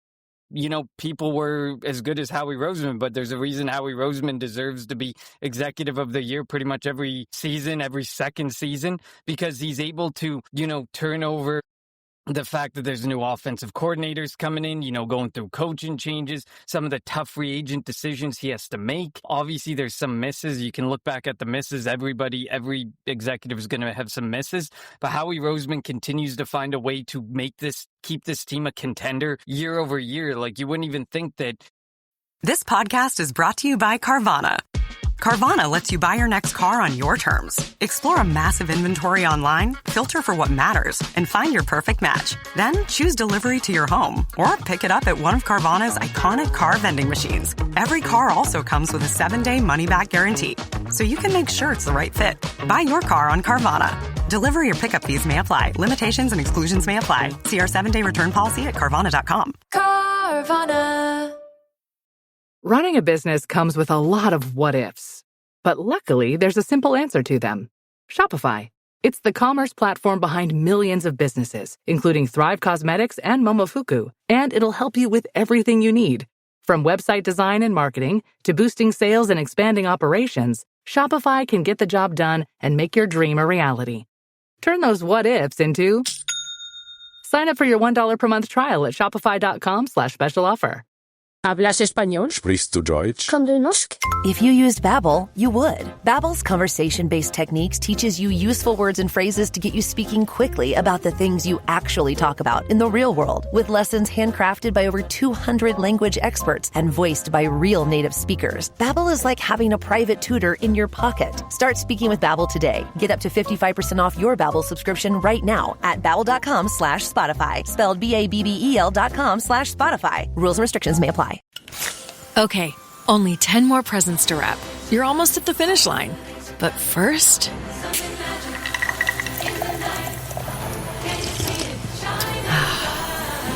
people were as good as Howie Roseman, but there's a reason Howie Roseman deserves to be executive of the year pretty much every season, every second season, because he's able to, turn over the fact that there's new offensive coordinators coming in, going through coaching changes, some of the tough free agent decisions he has to make. Obviously, there's some misses. You can look back at the misses. Every executive is going to have some misses. But Howie Roseman continues to find a way to keep this team a contender year over year. Like, you wouldn't even think that. This podcast is brought to you by Carvana. Carvana lets you buy your next car on your terms. Explore a massive inventory online, filter for what matters, and find your perfect match. Then choose delivery to your home or pick it up at one of Carvana's iconic car vending machines. Every car also comes with a 7-day money-back guarantee, so you can make sure it's the right fit. Buy your car on Carvana. Delivery or pickup fees may apply. Limitations and exclusions may apply. See our 7-day return policy at Carvana.com. Carvana. Running a business comes with a lot of what-ifs. But luckily, there's a simple answer to them. Shopify. It's the commerce platform behind millions of businesses, including Thrive Cosmetics and Momofuku. And it'll help you with everything you need. From website design and marketing to boosting sales and expanding operations, Shopify can get the job done and make your dream a reality. Turn those what-ifs into... Sign up for your $1 per month trial at shopify.com/special offer. ¿Hablas español? Sprichst du Deutsch? Kann du Norsk? If you used Babbel, you would. Babbel's conversation-based techniques teaches you useful words and phrases to get you speaking quickly about the things you actually talk about in the real world, with lessons handcrafted by over 200 language experts and voiced by real native speakers. Babbel is like having a private tutor in your pocket. Start speaking with Babbel today. Get up to 55% off your Babbel subscription right now at babbel.com/Spotify. Spelled BABBEL.com/Spotify. Rules and restrictions may apply. Okay, only 10 more presents to wrap. You're almost at the finish line. But first...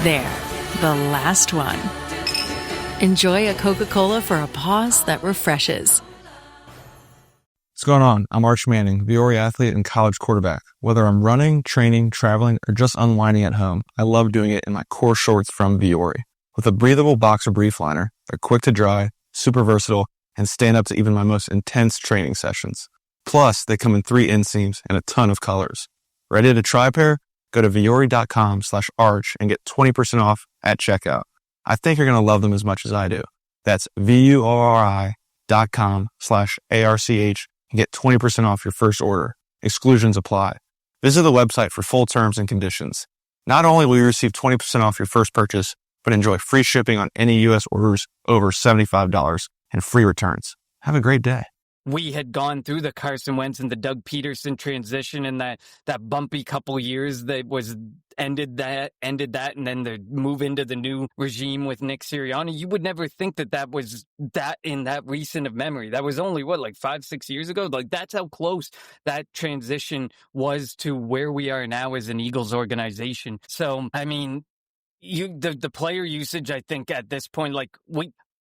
there, the last one. Enjoy a Coca-Cola for a pause that refreshes. What's going on? I'm Arch Manning, Viore athlete and college quarterback. Whether I'm running, training, traveling, or just unwinding at home, I love doing it in my core shorts from Viore. With a breathable boxer brief liner, they're quick to dry, super versatile, and stand up to even my most intense training sessions. Plus, they come in 3 inseams and a ton of colors. Ready to try a pair? Go to viore.com/arch and get 20% off at checkout. I think you're going to love them as much as I do. That's viore.com/ARCH and get 20% off your first order. Exclusions apply. Visit the website for full terms and conditions. Not only will you receive 20% off your first purchase, but enjoy free shipping on any U.S. orders over $75 and free returns. Have a great day. We had gone through the Carson Wentz and the Doug Peterson transition and that bumpy couple years that ended that, and then the move into the new regime with Nick Sirianni. You would never think that was that in that recent of memory. That was only, 5-6 years ago? Like, that's how close that transition was to where we are now as an Eagles organization. So, I mean, the player usage, I think at this point,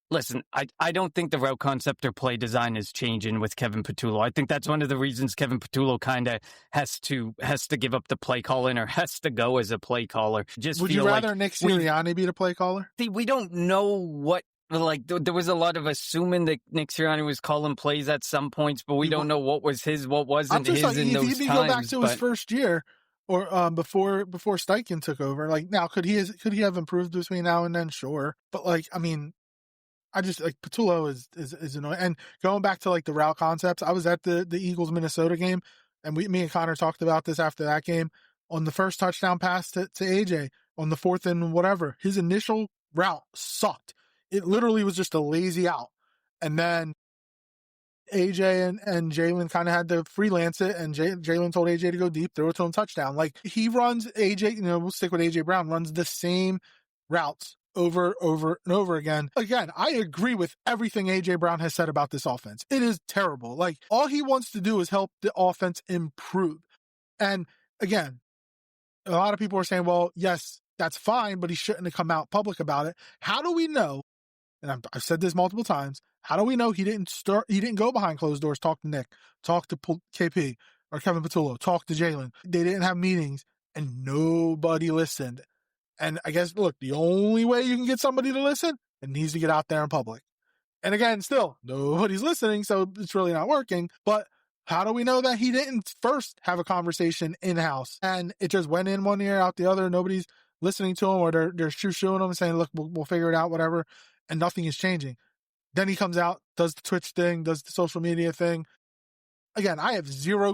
listen, I don't think the route concept or play design is changing with Kevin Patullo. I think that's one of the reasons Kevin Patullo kind of has to give up the play calling or has to go as a play caller. Would you rather Nick Sirianni be the play caller? See, we don't know what. There was a lot of assuming that Nick Sirianni was calling plays at some points, but we don't know what was his, what wasn't his in those times. If you go back to his first year, or before Steichen took over, now could he have improved between now and then? Sure, but I just like Patullo is annoying. And going back to like the route concepts, I was at the Eagles Minnesota game, and me and Connor talked about this after that game. On the first touchdown pass to AJ on the 4th and whatever, his initial route sucked. It literally was just a lazy out, and then AJ and Jalen kind of had to freelance it, and Jalen told AJ to go deep, throw it to him, touchdown. Like, he runs AJ, we'll stick with AJ Brown, runs the same routes over and over again. Again, I agree with everything AJ Brown has said about this offense. It is terrible. Like, all he wants to do is help the offense improve. And again, a lot of people are saying, well, yes, that's fine, but he shouldn't have come out public about it. How do we know? And I've said this multiple times. How do we know he didn't go behind closed doors, talk to Nick, talk to KP or Kevin Patullo, talk to Jalen? They didn't have meetings and nobody listened. And I guess, look, the only way you can get somebody to listen, it needs to get out there in public. And again, still, nobody's listening, so it's really not working. But how do we know that he didn't first have a conversation in-house and it just went in one ear, out the other? Nobody's listening to him, or they're shoo-shooing him and saying, look, we'll figure it out, whatever. And nothing is changing. Then he comes out, does the Twitch thing, does the social media thing. Again, I have zero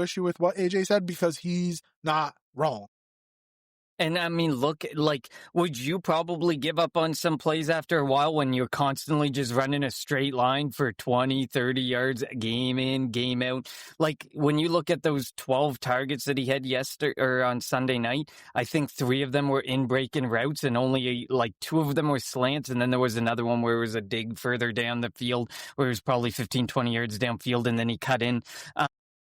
issue with what AJ said because he's not wrong. And I mean, look, like, would you probably give up on some plays after a while when you're constantly just running a straight line for 20, 30 yards, game in, game out? Like, when you look at those 12 targets that he had yesterday or on Sunday night, I think 3 of them were in breaking routes and only like 2 of them were slants. And then there was another one where it was a dig further down the field where it was probably 15, 20 yards downfield and then he cut in.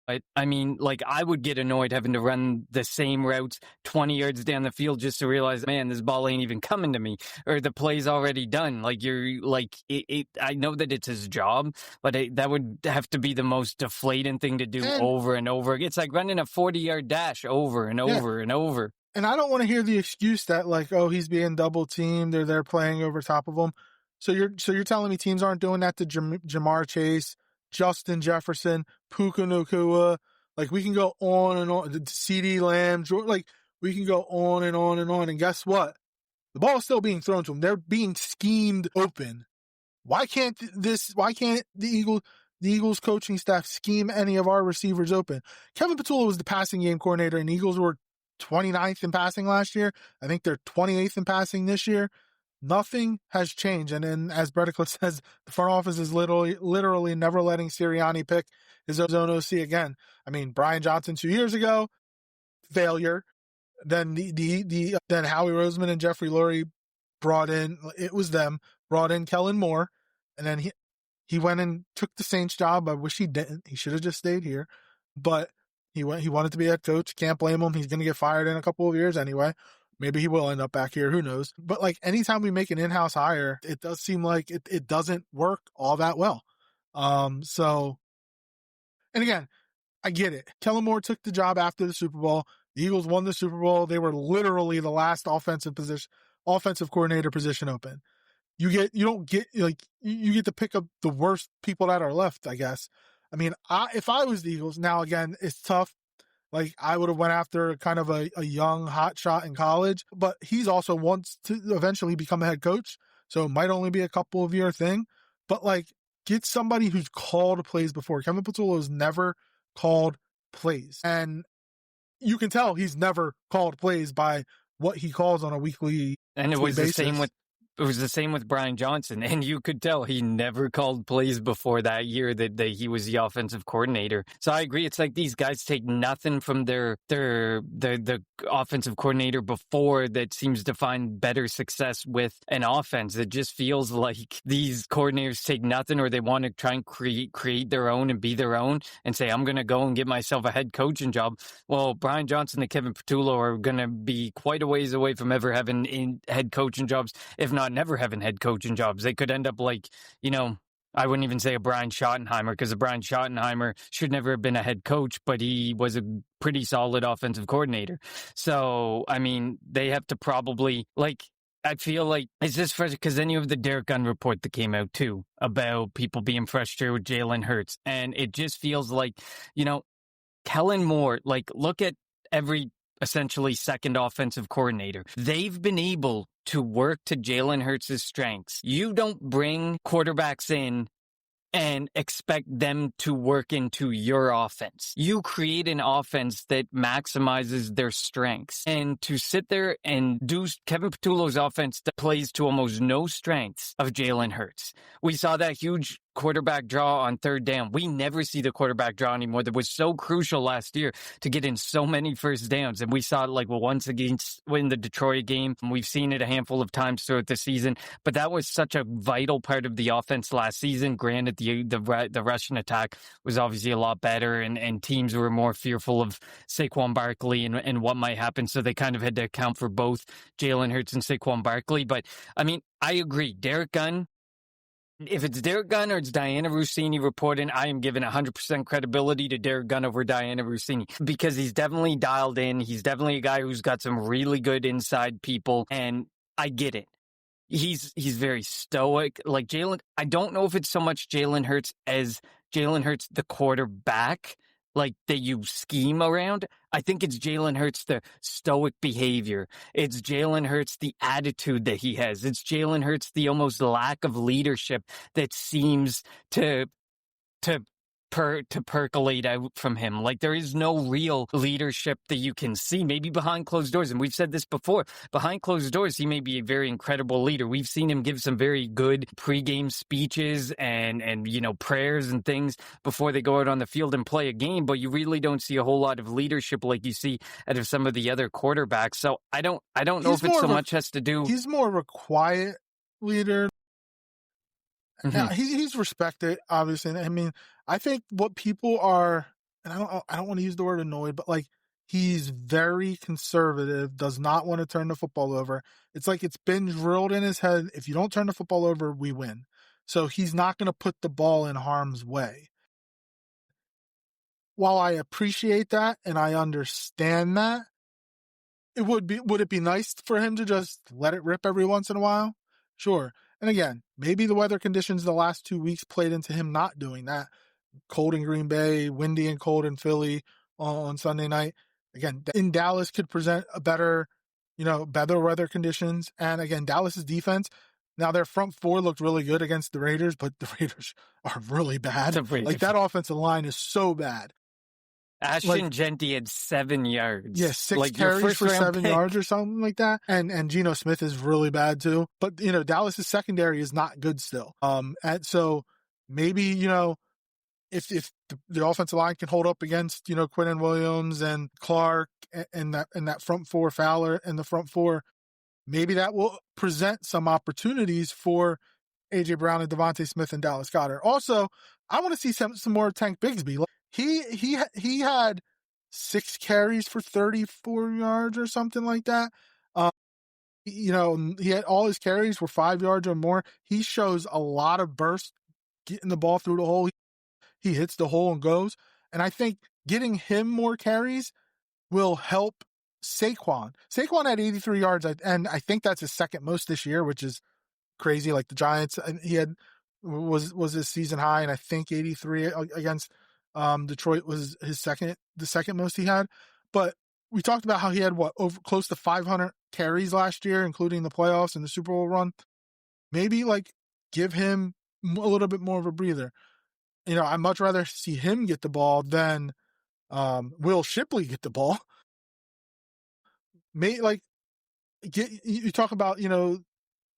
But I mean, like, I would get annoyed having to run the same routes 20 yards down the field just to realize, man, this ball ain't even coming to me, or the play's already done. Like, you're like, I know that it's his job, but that would have to be the most deflating thing to do over and over. It's like running a 40-yard dash over and over and over. And I don't want to hear the excuse that, like, oh, he's being double teamed or they're playing over top of him. So you're telling me teams aren't doing that to Jamar Chase, Justin Jefferson, Puka Nacua? Like, we can go on and on. CeeDee Lamb, like, we can go on and on and on. And guess what? The ball is still being thrown to them. They're being schemed open. Why can't the Eagles coaching staff scheme any of our receivers open? Kevin Patullo was the passing game coordinator, and the Eagles were 29th in passing last year. I think they're 28th in passing this year. Nothing has changed. And then, as Bredicliffe says, the front office is literally never letting Sirianni pick his own OC again. I mean, Brian Johnson 2 years ago, failure. Then then Howie Roseman and Jeffrey Lurie brought in Kellen Moore, and then he went and took the Saints job. I wish he didn't. He should have just stayed here, but he wanted to be head coach. Can't blame him. He's going to get fired in a couple of years anyway. Maybe he will end up back here. Who knows? But like, anytime we make an in-house hire, it does seem like it doesn't work all that well. So, and again, I get it. Kellen Moore took the job after the Super Bowl. The Eagles won the Super Bowl. They were literally the last offensive coordinator position open. You get to pick up the worst people that are left, I guess. I mean, if I was the Eagles, now again, it's tough. Like, I would have went after kind of a young hot shot in college, but he's also wants to eventually become a head coach. So it might only be a couple of year thing, but like, get somebody who's called plays before. Kevin Patullo has never called plays, and you can tell he's never called plays by what he calls on a weekly and it was basis. It was the same with Brian Johnson, and you could tell he never called plays before that year that he was the offensive coordinator. So I agree. It's like these guys take nothing from the offensive coordinator before that seems to find better success with an offense. It just feels like these coordinators take nothing, or they want to try and create their own and be their own and say, I'm going to go and get myself a head coaching job. Well, Brian Johnson and Kevin Patullo are going to be quite a ways away from ever having head coaching jobs, if not never having head coaching jobs. They could end up like, I wouldn't even say a Brian Schottenheimer, because a Brian Schottenheimer should never have been a head coach, but he was a pretty solid offensive coordinator. So, I mean, they have to probably, like, I feel like it's just frustrating because then you have the Derek Gunn report that came out too about people being frustrated with Jalen Hurts. And it just feels like, Kellen Moore, like, look at every essentially second offensive coordinator. They've been able to work to Jalen Hurts' strengths. You don't bring quarterbacks in and expect them to work into your offense. You create an offense that maximizes their strengths. And to sit there and do Kevin Patullo's offense that plays to almost no strengths of Jalen Hurts. We saw that huge quarterback draw on third down. We never see the quarterback draw anymore. That was so crucial last year to get in so many first downs. And we saw it once against in the Detroit game. We've seen it a handful of times throughout the season, but that was such a vital part of the offense last season. Granted, the Russian attack was obviously a lot better, and teams were more fearful of Saquon Barkley and what might happen. So they kind of had to account for both Jalen Hurts and Saquon Barkley. But I mean, I agree. Derek Gunn, if it's Derek Gunn or it's Diana Rossini reporting, I am giving 100% credibility to Derek Gunn over Diana Rossini because he's definitely dialed in. He's definitely a guy who's got some really good inside people, and I get it. He's very stoic. Like Jalen, I don't know if it's so much Jalen Hurts as Jalen Hurts, the quarterback, like that you scheme around. I think it's Jalen Hurts, the stoic behavior. It's Jalen Hurts, the attitude that he has. It's Jalen Hurts, the almost lack of leadership that seems to percolate out from him. Like there is no real leadership that you can see, maybe behind closed doors. And we've said this before, behind closed doors, he may be a very incredible leader. We've seen him give some very good pregame speeches and, you know, prayers and things before they go out on the field and play a game, but you really don't see a whole lot of leadership like you see out of some of the other quarterbacks. So I don't know if it so much has to do. He's more of a quiet leader. Mm-hmm. Now, he's respected, obviously. I mean, I think what people are, and I don't want to use the word annoyed, but like he's very conservative, does not want to turn the football over. It's like it's been drilled in his head. If you don't turn the football over, we win. So he's not going to put the ball in harm's way. While I appreciate that and I understand that, would it be nice for him to just let it rip every once in a while? Sure. And again, maybe the weather conditions the last 2 weeks played into him not doing that. Cold in Green Bay, windy and cold in Philly on Sunday night. Again, in Dallas could present a better weather conditions. And again, Dallas's defense, now their front four looked really good against the Raiders, but the Raiders are really bad. Like that offensive line is so bad. Ashton Genty had 7 yards. Yeah, 6 carries for 7 yards or something like that. And Geno Smith is really bad too. But, you know, Dallas's secondary is not good still. And so maybe, you know, if the offensive line can hold up against, you know, Quinnen Williams and Clark and that front four, Fowler and the front four, maybe that will present some opportunities for A.J. Brown and Devontae Smith and Dallas Goedert. Also, I want to see some more Tank Bigsby. He had 6 carries for 34 yards or something like that. You know, he had all his carries were 5 yards or more. He shows a lot of burst, getting the ball through the hole. He hits the hole and goes. And I think getting him more carries will help Saquon. Saquon had 83 yards, and I think that's his second most this year, which is crazy. Like the Giants, he was his season high, and I think 83 against Detroit was the second most he had. But we talked about how he had close to 500 carries last year, including the playoffs and the Super Bowl run. Maybe like give him a little bit more of a breather. You know, I'd much rather see him get the ball than Will Shipley get the ball. You talk about, you know,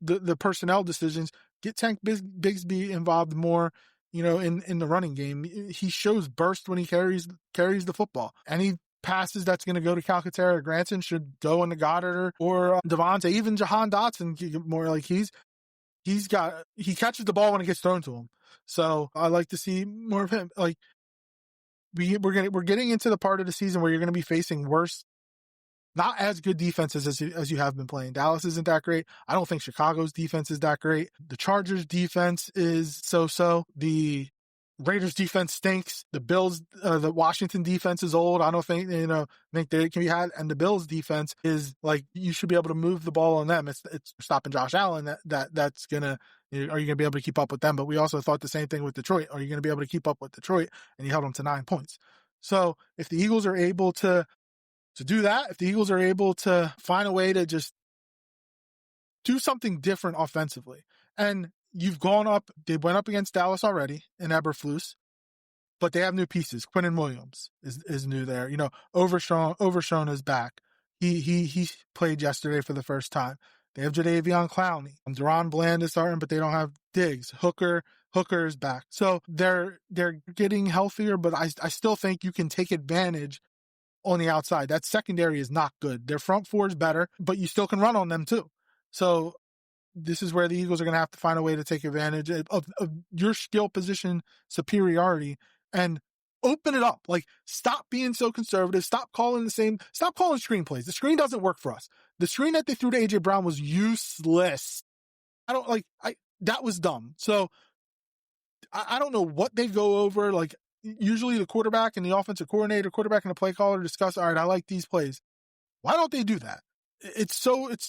the personnel decisions. Get Tank Bigsby involved more, you know, in the running game. He shows burst when he carries the football. Any passes that's going to go to Calcaterra or Granson should go into Goddard or Devontae. Even Jahan Dotson, more like he catches the ball when it gets thrown to him. So I like to see more of him. Like we're getting into the part of the season where you're going to be facing worse, not as good defenses as you have been playing. Dallas isn't that great. I don't think Chicago's defense is that great. The Chargers defense is so-so. The Raiders defense stinks. The Bills, the Washington defense is old. I don't think, think they can be had. And the Bills defense is like, you should be able to move the ball on them. It's stopping Josh Allen. That's gonna, are you going to be able to keep up with them? But we also thought the same thing with Detroit. Are you going to be able to keep up with Detroit? And you held them to 9 points. So if the Eagles are able to to do that, if the Eagles are able to find a way to just do something different offensively, and they went up against Dallas already in Eberflus, but they have new pieces. Quinnen Williams is new there. Overshown is back. He played yesterday for the first time. They have Jadeveon Clowney. Deron Bland is starting, but they don't have Diggs. Hooker is back. So they're getting healthier, but I still think you can take advantage on the outside. That secondary is not good. Their front four is better, but you still can run on them too. So this is where the Eagles are going to have to find a way to take advantage of your skill position superiority and open it up. Like, stop being so conservative. Stop calling screenplays. The screen doesn't work for us. The screen that they threw to AJ Brown was useless. That was dumb. So I don't know what they go over. Like, usually the quarterback and the offensive coordinator, quarterback and the play caller discuss, all right, I like these plays. Why don't they do that? It's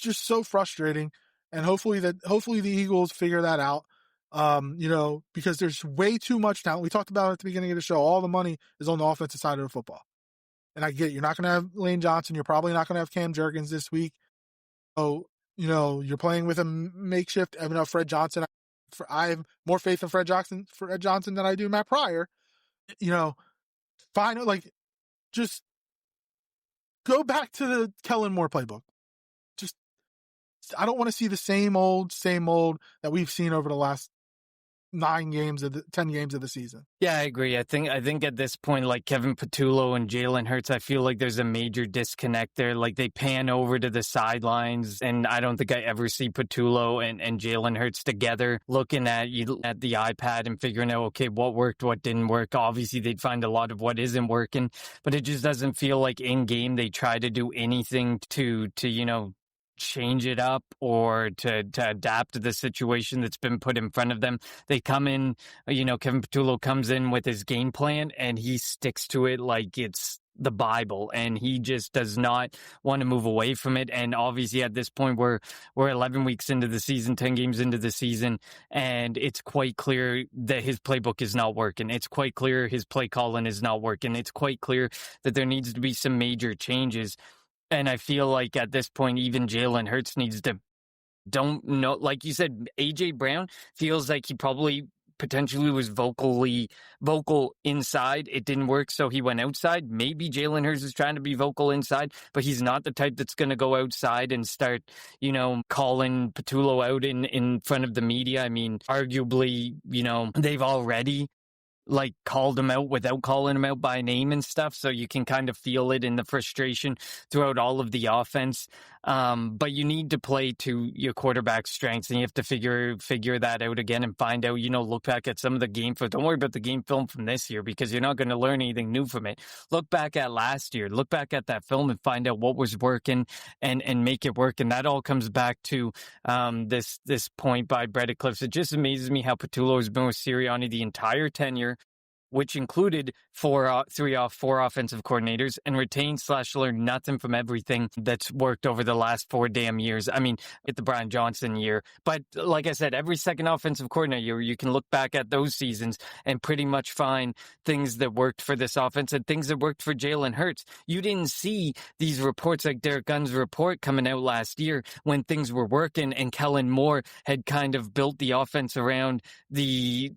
just so frustrating. And hopefully the Eagles figure that out. Because there's way too much talent. We talked about it at the beginning of the show. All the money is on the offensive side of the football. And I get it. You're not going to have Lane Johnson. You're probably not going to have Cam Jurgens this week. So, you're playing with a makeshift. Fred Johnson. I have more faith in Fred Johnson than I do Matt Pryor. Just go back to the Kellen Moore playbook. I don't want to see the same old that we've seen over the last 10 games of the season. Yeah, I agree. I think at this point, like Kevin Patullo and Jalen Hurts, I feel like there's a major disconnect there. Like, they pan over to the sidelines, and I don't think I ever see Patullo and Jalen Hurts together looking at the iPad and figuring out, okay, what worked, what didn't work. Obviously, they'd find a lot of what isn't working, but it just doesn't feel like in game they try to do anything to change it up or to adapt to the situation that's been put in front of them. They come in, Kevin Patullo comes in with his game plan and he sticks to it like it's the Bible, and he just does not want to move away from it. And obviously at this point we're 11 weeks into the season, 10 games into the season, and it's quite clear that his playbook is not working. It's quite clear his play calling is not working. It's quite clear that there needs to be some major changes. And I feel like at this point, even Jalen Hurts needs to, don't know, like you said, AJ Brown feels like he probably potentially was vocal inside. It didn't work, so he went outside. Maybe Jalen Hurts is trying to be vocal inside, but he's not the type that's going to go outside and start, calling Patullo out in front of the media. I mean, arguably, they've already called him out without calling him out by name and stuff. So you can kind of feel it in the frustration throughout all of the offense. But you need to play to your quarterback's strengths, and you have to figure that out again and find out, look back at some of the game film. Don't worry about the game film from this year because you're not going to learn anything new from it. Look back at last year, look back at that film and find out what was working and make it work. And that all comes back to this point by Brett Eclipse. It just amazes me how Patullo has been with Sirianni the entire tenure, which included four offensive coordinators, and retained/learned nothing from everything that's worked over the last 4 damn years. I mean, at the Brian Johnson year. But like I said, every second offensive coordinator, you can look back at those seasons and pretty much find things that worked for this offense and things that worked for Jalen Hurts. You didn't see these reports like Derek Gunn's report coming out last year when things were working and Kellen Moore had kind of built the offense around the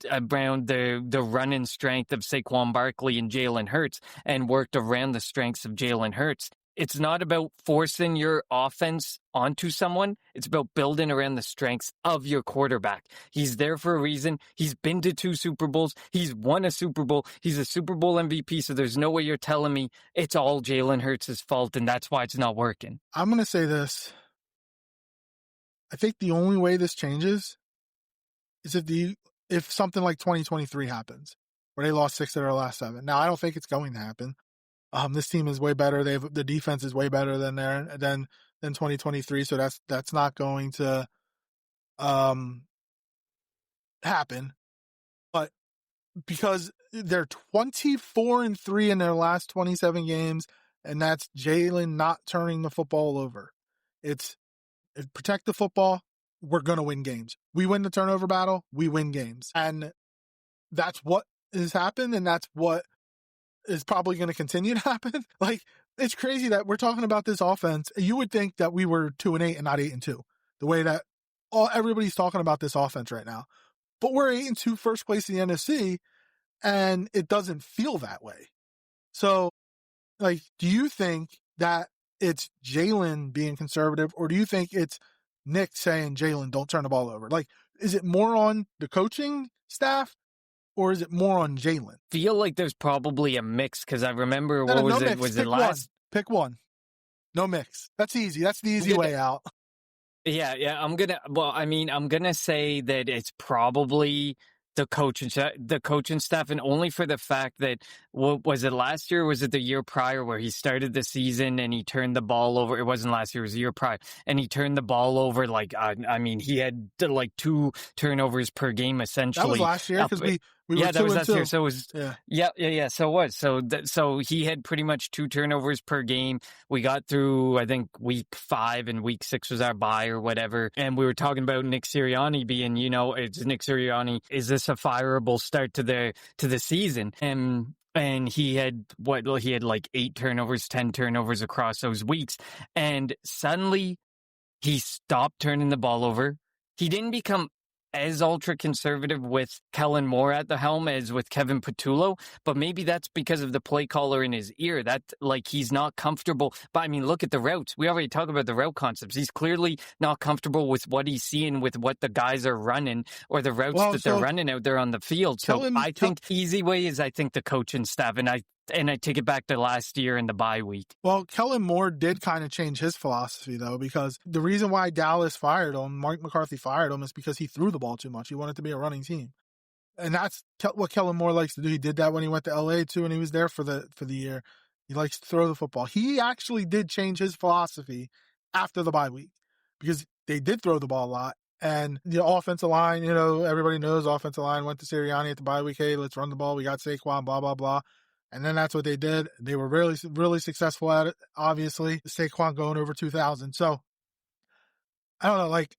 run-in strength of Saquon Barkley and Jalen Hurts and worked around the strengths of Jalen Hurts. It's not about forcing your offense onto someone. It's about building around the strengths of your quarterback. He's there for a reason. He's been to 2 Super Bowls. He's won a Super Bowl. He's a Super Bowl MVP, so there's no way you're telling me it's all Jalen Hurts' fault and that's why it's not working. I'm going to say this. I think the only way this changes is if something like 2023 happens, where they lost 6 of their last 7. Now, I don't think it's going to happen. This team is way better. The defense is way better than 2023. So that's not going to happen. But because they're 24-3 in their last 27 games, and that's Jalen not turning the football over. It's protect the football. We're going to win games. We win the turnover battle. We win games. And that's what has happened, and that's what is probably going to continue to happen. Like, it's crazy that we're talking about this offense. You would think that we were 2-8 and not 8-2, the way that everybody's talking about this offense right now. But we're 8-2, first place in the NFC, and it doesn't feel that way. So, like, do you think that it's Jalen being conservative, or do you think it's Nick saying, Jalen, don't turn the ball over? Like, is it more on the coaching staff, or is it more on Jalen? Feel like there's probably a mix, because I remember, what was it? Mix. Was Pick it last? Pick one. No mix. That's easy. That's the easy way out. Yeah. I'm gonna say that it's probably the coaching staff, and only for the fact that, what was it, last year, or was it the year prior, where he started the season and he turned the ball over? It wasn't last year, it was the year prior, and he turned the ball over, like, he had like 2 turnovers per game, essentially. That was last year, because we were 2-2. That was last year. So it was, yeah. So it was. So he had pretty much 2 turnovers per game. We got through, I think, week 5, and week 6 was our bye or whatever. And we were talking about Nick Sirianni being, it's Nick Sirianni. Is this a fireable start to the season? And he had like 8 turnovers, 10 turnovers across those weeks. And suddenly he stopped turning the ball over. He didn't become as ultra conservative with Kellen Moore at the helm as with Kevin Patullo, but maybe that's because of the play caller in his ear, that, like, he's not comfortable. But look at the routes. We already talked about the route concepts. He's clearly not comfortable with what he's seeing, with what the guys are running, or the routes they're running out there on the field. So I think easy way is, I think, the coaching staff, and I take it back to last year in the bye week. Well, Kellen Moore did kind of change his philosophy, though, because the reason why Dallas fired him, Mike McCarthy fired him, is because he threw the ball too much. He wanted to be a running team. And that's what Kellen Moore likes to do. He did that when he went to LA, too, and he was there for the year. He likes to throw the football. He actually did change his philosophy after the bye week, because they did throw the ball a lot. And the offensive line, everybody knows offensive line went to Sirianni at the bye week. Hey, let's run the ball. We got Saquon, blah, blah, blah. And then that's what they did. They were really, really successful at it, obviously. Saquon going over 2,000. So, I don't know, like,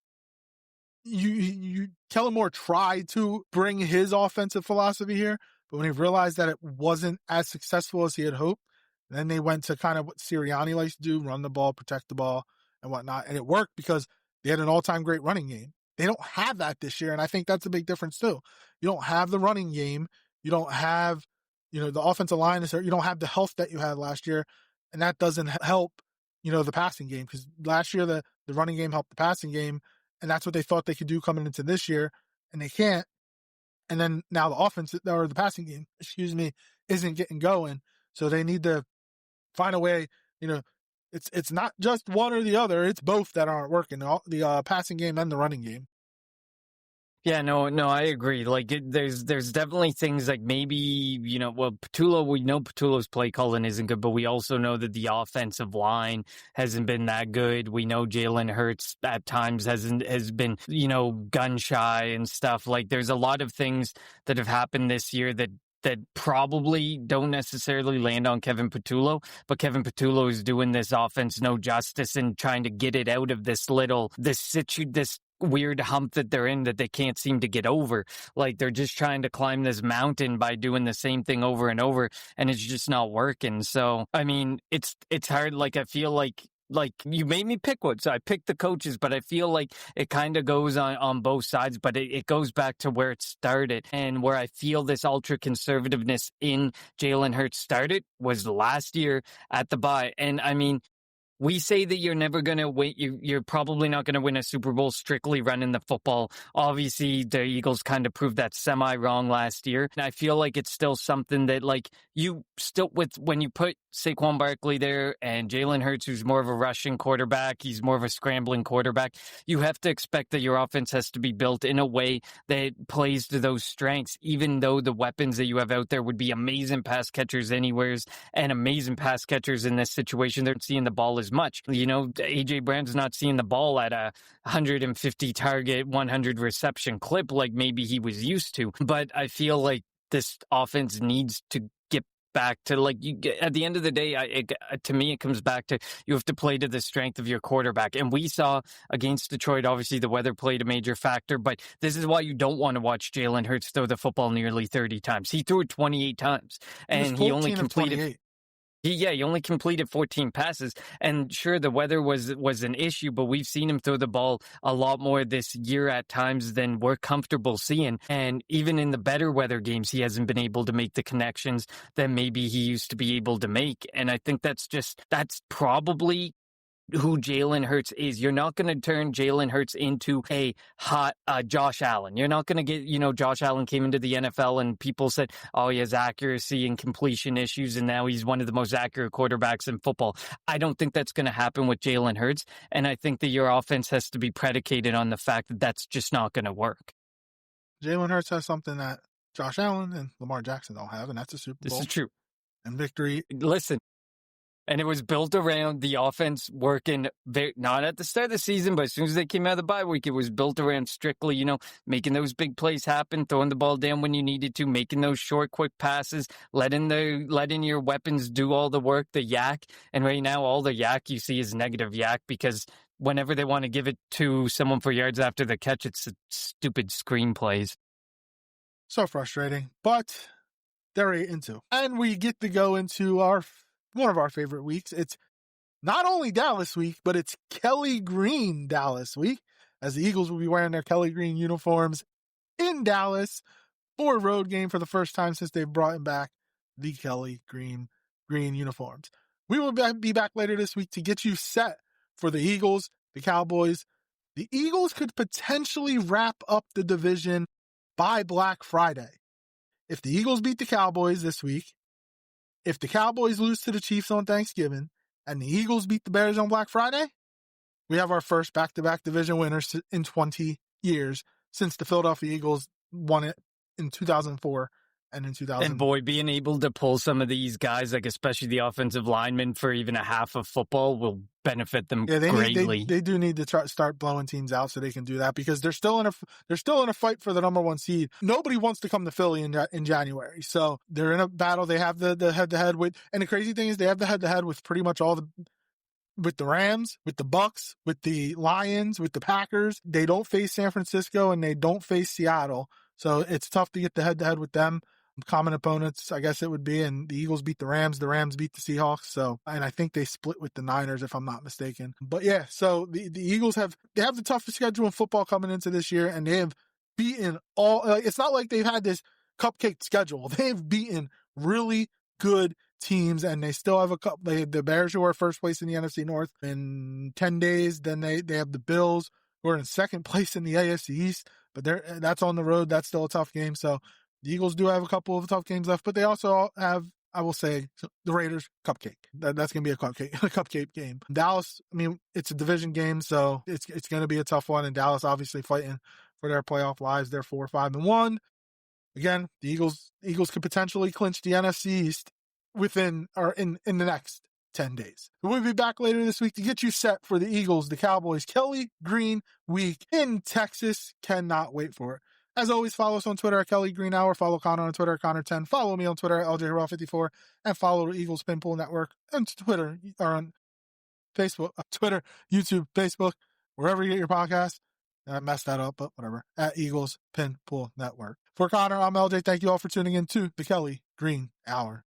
Kellen Moore tried to bring his offensive philosophy here, but when he realized that it wasn't as successful as he had hoped, then they went to kind of what Sirianni likes to do, run the ball, protect the ball, and whatnot. And it worked because they had an all-time great running game. They don't have that this year, and I think that's a big difference, too. You don't have the running game. You don't have the offensive line is there. You don't have the health that you had last year, and that doesn't help, the passing game, because last year the running game helped the passing game, and that's what they thought they could do coming into this year, and they can't. And then now the offense, or the passing game, isn't getting going, so they need to find a way. It's not just one or the other; it's both that aren't working. The passing game and the running game. Yeah, no, I agree. Like, there's definitely things like maybe, Patullo, we know Patullo's play calling isn't good, but we also know that the offensive line hasn't been that good. We know Jalen Hurts at times has been, gun shy and stuff. Like, there's a lot of things that have happened this year that probably don't necessarily land on Kevin Patullo, but Kevin Patullo is doing this offense no justice and trying to get it out of this weird hump that they're in that they can't seem to get over. Like, they're just trying to climb this mountain by doing the same thing over and over, and it's just not working. So, it's hard. Like, I feel like you made me pick one, so I picked the coaches, but I feel like it kind of goes on both sides, but it goes back to where it started, and where I feel this ultra conservativeness in Jalen Hurts started was last year at the bye. And we say that you're never going to win. You're probably not going to win a Super Bowl strictly running the football. Obviously, the Eagles kind of proved that semi-wrong last year. And I feel like it's still something that, like, when you put Saquon Barkley there and Jalen Hurts, who's more of a rushing quarterback, he's more of a scrambling quarterback, you have to expect that your offense has to be built in a way that plays to those strengths, even though the weapons that you have out there would be amazing pass catchers anywheres and amazing pass catchers in this situation. They're seeing the ball as much. AJ Brown's not seeing the ball at a 150 target, 100 reception clip like maybe he was used to. But I feel like this offense needs to get back to, like, at the end of the day, to me, it comes back to you have to play to the strength of your quarterback. And we saw against Detroit, obviously the weather played a major factor, but this is why you don't want to watch Jalen Hurts throw the football nearly 30 times. He threw it 28 times, and he only completed. He only completed 14 passes. And sure, the weather was an issue, but we've seen him throw the ball a lot more this year at times than we're comfortable seeing. And even in the better weather games, he hasn't been able to make the connections that maybe he used to be able to make. And I think that's probably who Jalen Hurts is. You're not going to turn Jalen Hurts into a hot Josh Allen. You're not going to get, Josh Allen came into the NFL and people said, oh, he has accuracy and completion issues, and now he's one of the most accurate quarterbacks in football. I don't think that's going to happen with Jalen Hurts, and I think that your offense has to be predicated on the fact that that's just not going to work. Jalen Hurts has something that Josh Allen and Lamar Jackson don't have, and that's a Super Bowl. This is true. And victory. Listen. And it was built around the offense working, not at the start of the season, but as soon as they came out of the bye week, it was built around strictly, making those big plays happen, throwing the ball down when you needed to, making those short, quick passes, letting your weapons do all the work, the yak. And right now, all the yak you see is negative yak, because whenever they want to give it to someone for yards after the catch, it's stupid screenplays. So frustrating, but they're 8-2. And we get to go into one of our favorite weeks. It's not only Dallas week, but it's Kelly Green Dallas week, as the Eagles will be wearing their Kelly Green uniforms in Dallas for a road game for the first time since they've brought back the Kelly Green uniforms. We will be back later this week to get you set for the Eagles, the Cowboys. The Eagles could potentially wrap up the division by Black Friday. If the Eagles beat the Cowboys this week, if the Cowboys lose to the Chiefs on Thanksgiving, and the Eagles beat the Bears on Black Friday, we have our first back-to-back division winners in 20 years since the Philadelphia Eagles won it in 2004 and in 2000. And boy, being able to pull some of these guys, like especially the offensive linemen, for even a half of football will benefit them greatly. They do need to start blowing teams out so they can do that, because they're still in a fight for the number one seed. Nobody wants to come to Philly in January, so they're in a battle. They have the head-to-head with, and the crazy thing is they have the head-to-head with pretty much with the Rams, with the Bucks, with the Lions, with the Packers. They don't face San Francisco and they don't face Seattle, so it's tough to get the head-to-head with them. Common opponents, I guess it would be, and the Eagles beat the Rams beat the Seahawks, so, and I think they split with the Niners if I'm not mistaken. But yeah, so the Eagles have the toughest schedule in football coming into this year, and they have beaten it's not like they've had this cupcake schedule. They've beaten really good teams, and they still have the Bears, who are first place in the NFC North in 10 days. Then they have the Bills, who are in second place in the AFC East, but that's on the road. That's still a tough game. So the Eagles do have a couple of tough games left, but they also have, I will say, the Raiders cupcake. That's going to be a cupcake game. Dallas, I mean, it's a division game, so it's going to be a tough one. And Dallas obviously fighting for their playoff lives. They're 4-5-1. Again, the Eagles could potentially clinch the NFC East in the next 10 days. We'll be back later this week to get you set for the Eagles, the Cowboys, Kelly Green week in Texas. Cannot wait for it. As always, follow us on Twitter at Kelly Green Hour. Follow Connor on Twitter at Connor10. Follow me on Twitter at LJHerrell54. And follow the Eagles Pinpool Network on Twitter, or on Facebook, Twitter, YouTube, Facebook, wherever you get your podcasts. I messed that up, but whatever. At Eagles Pinpool Network. For Connor, I'm LJ. Thank you all for tuning in to the Kelly Green Hour.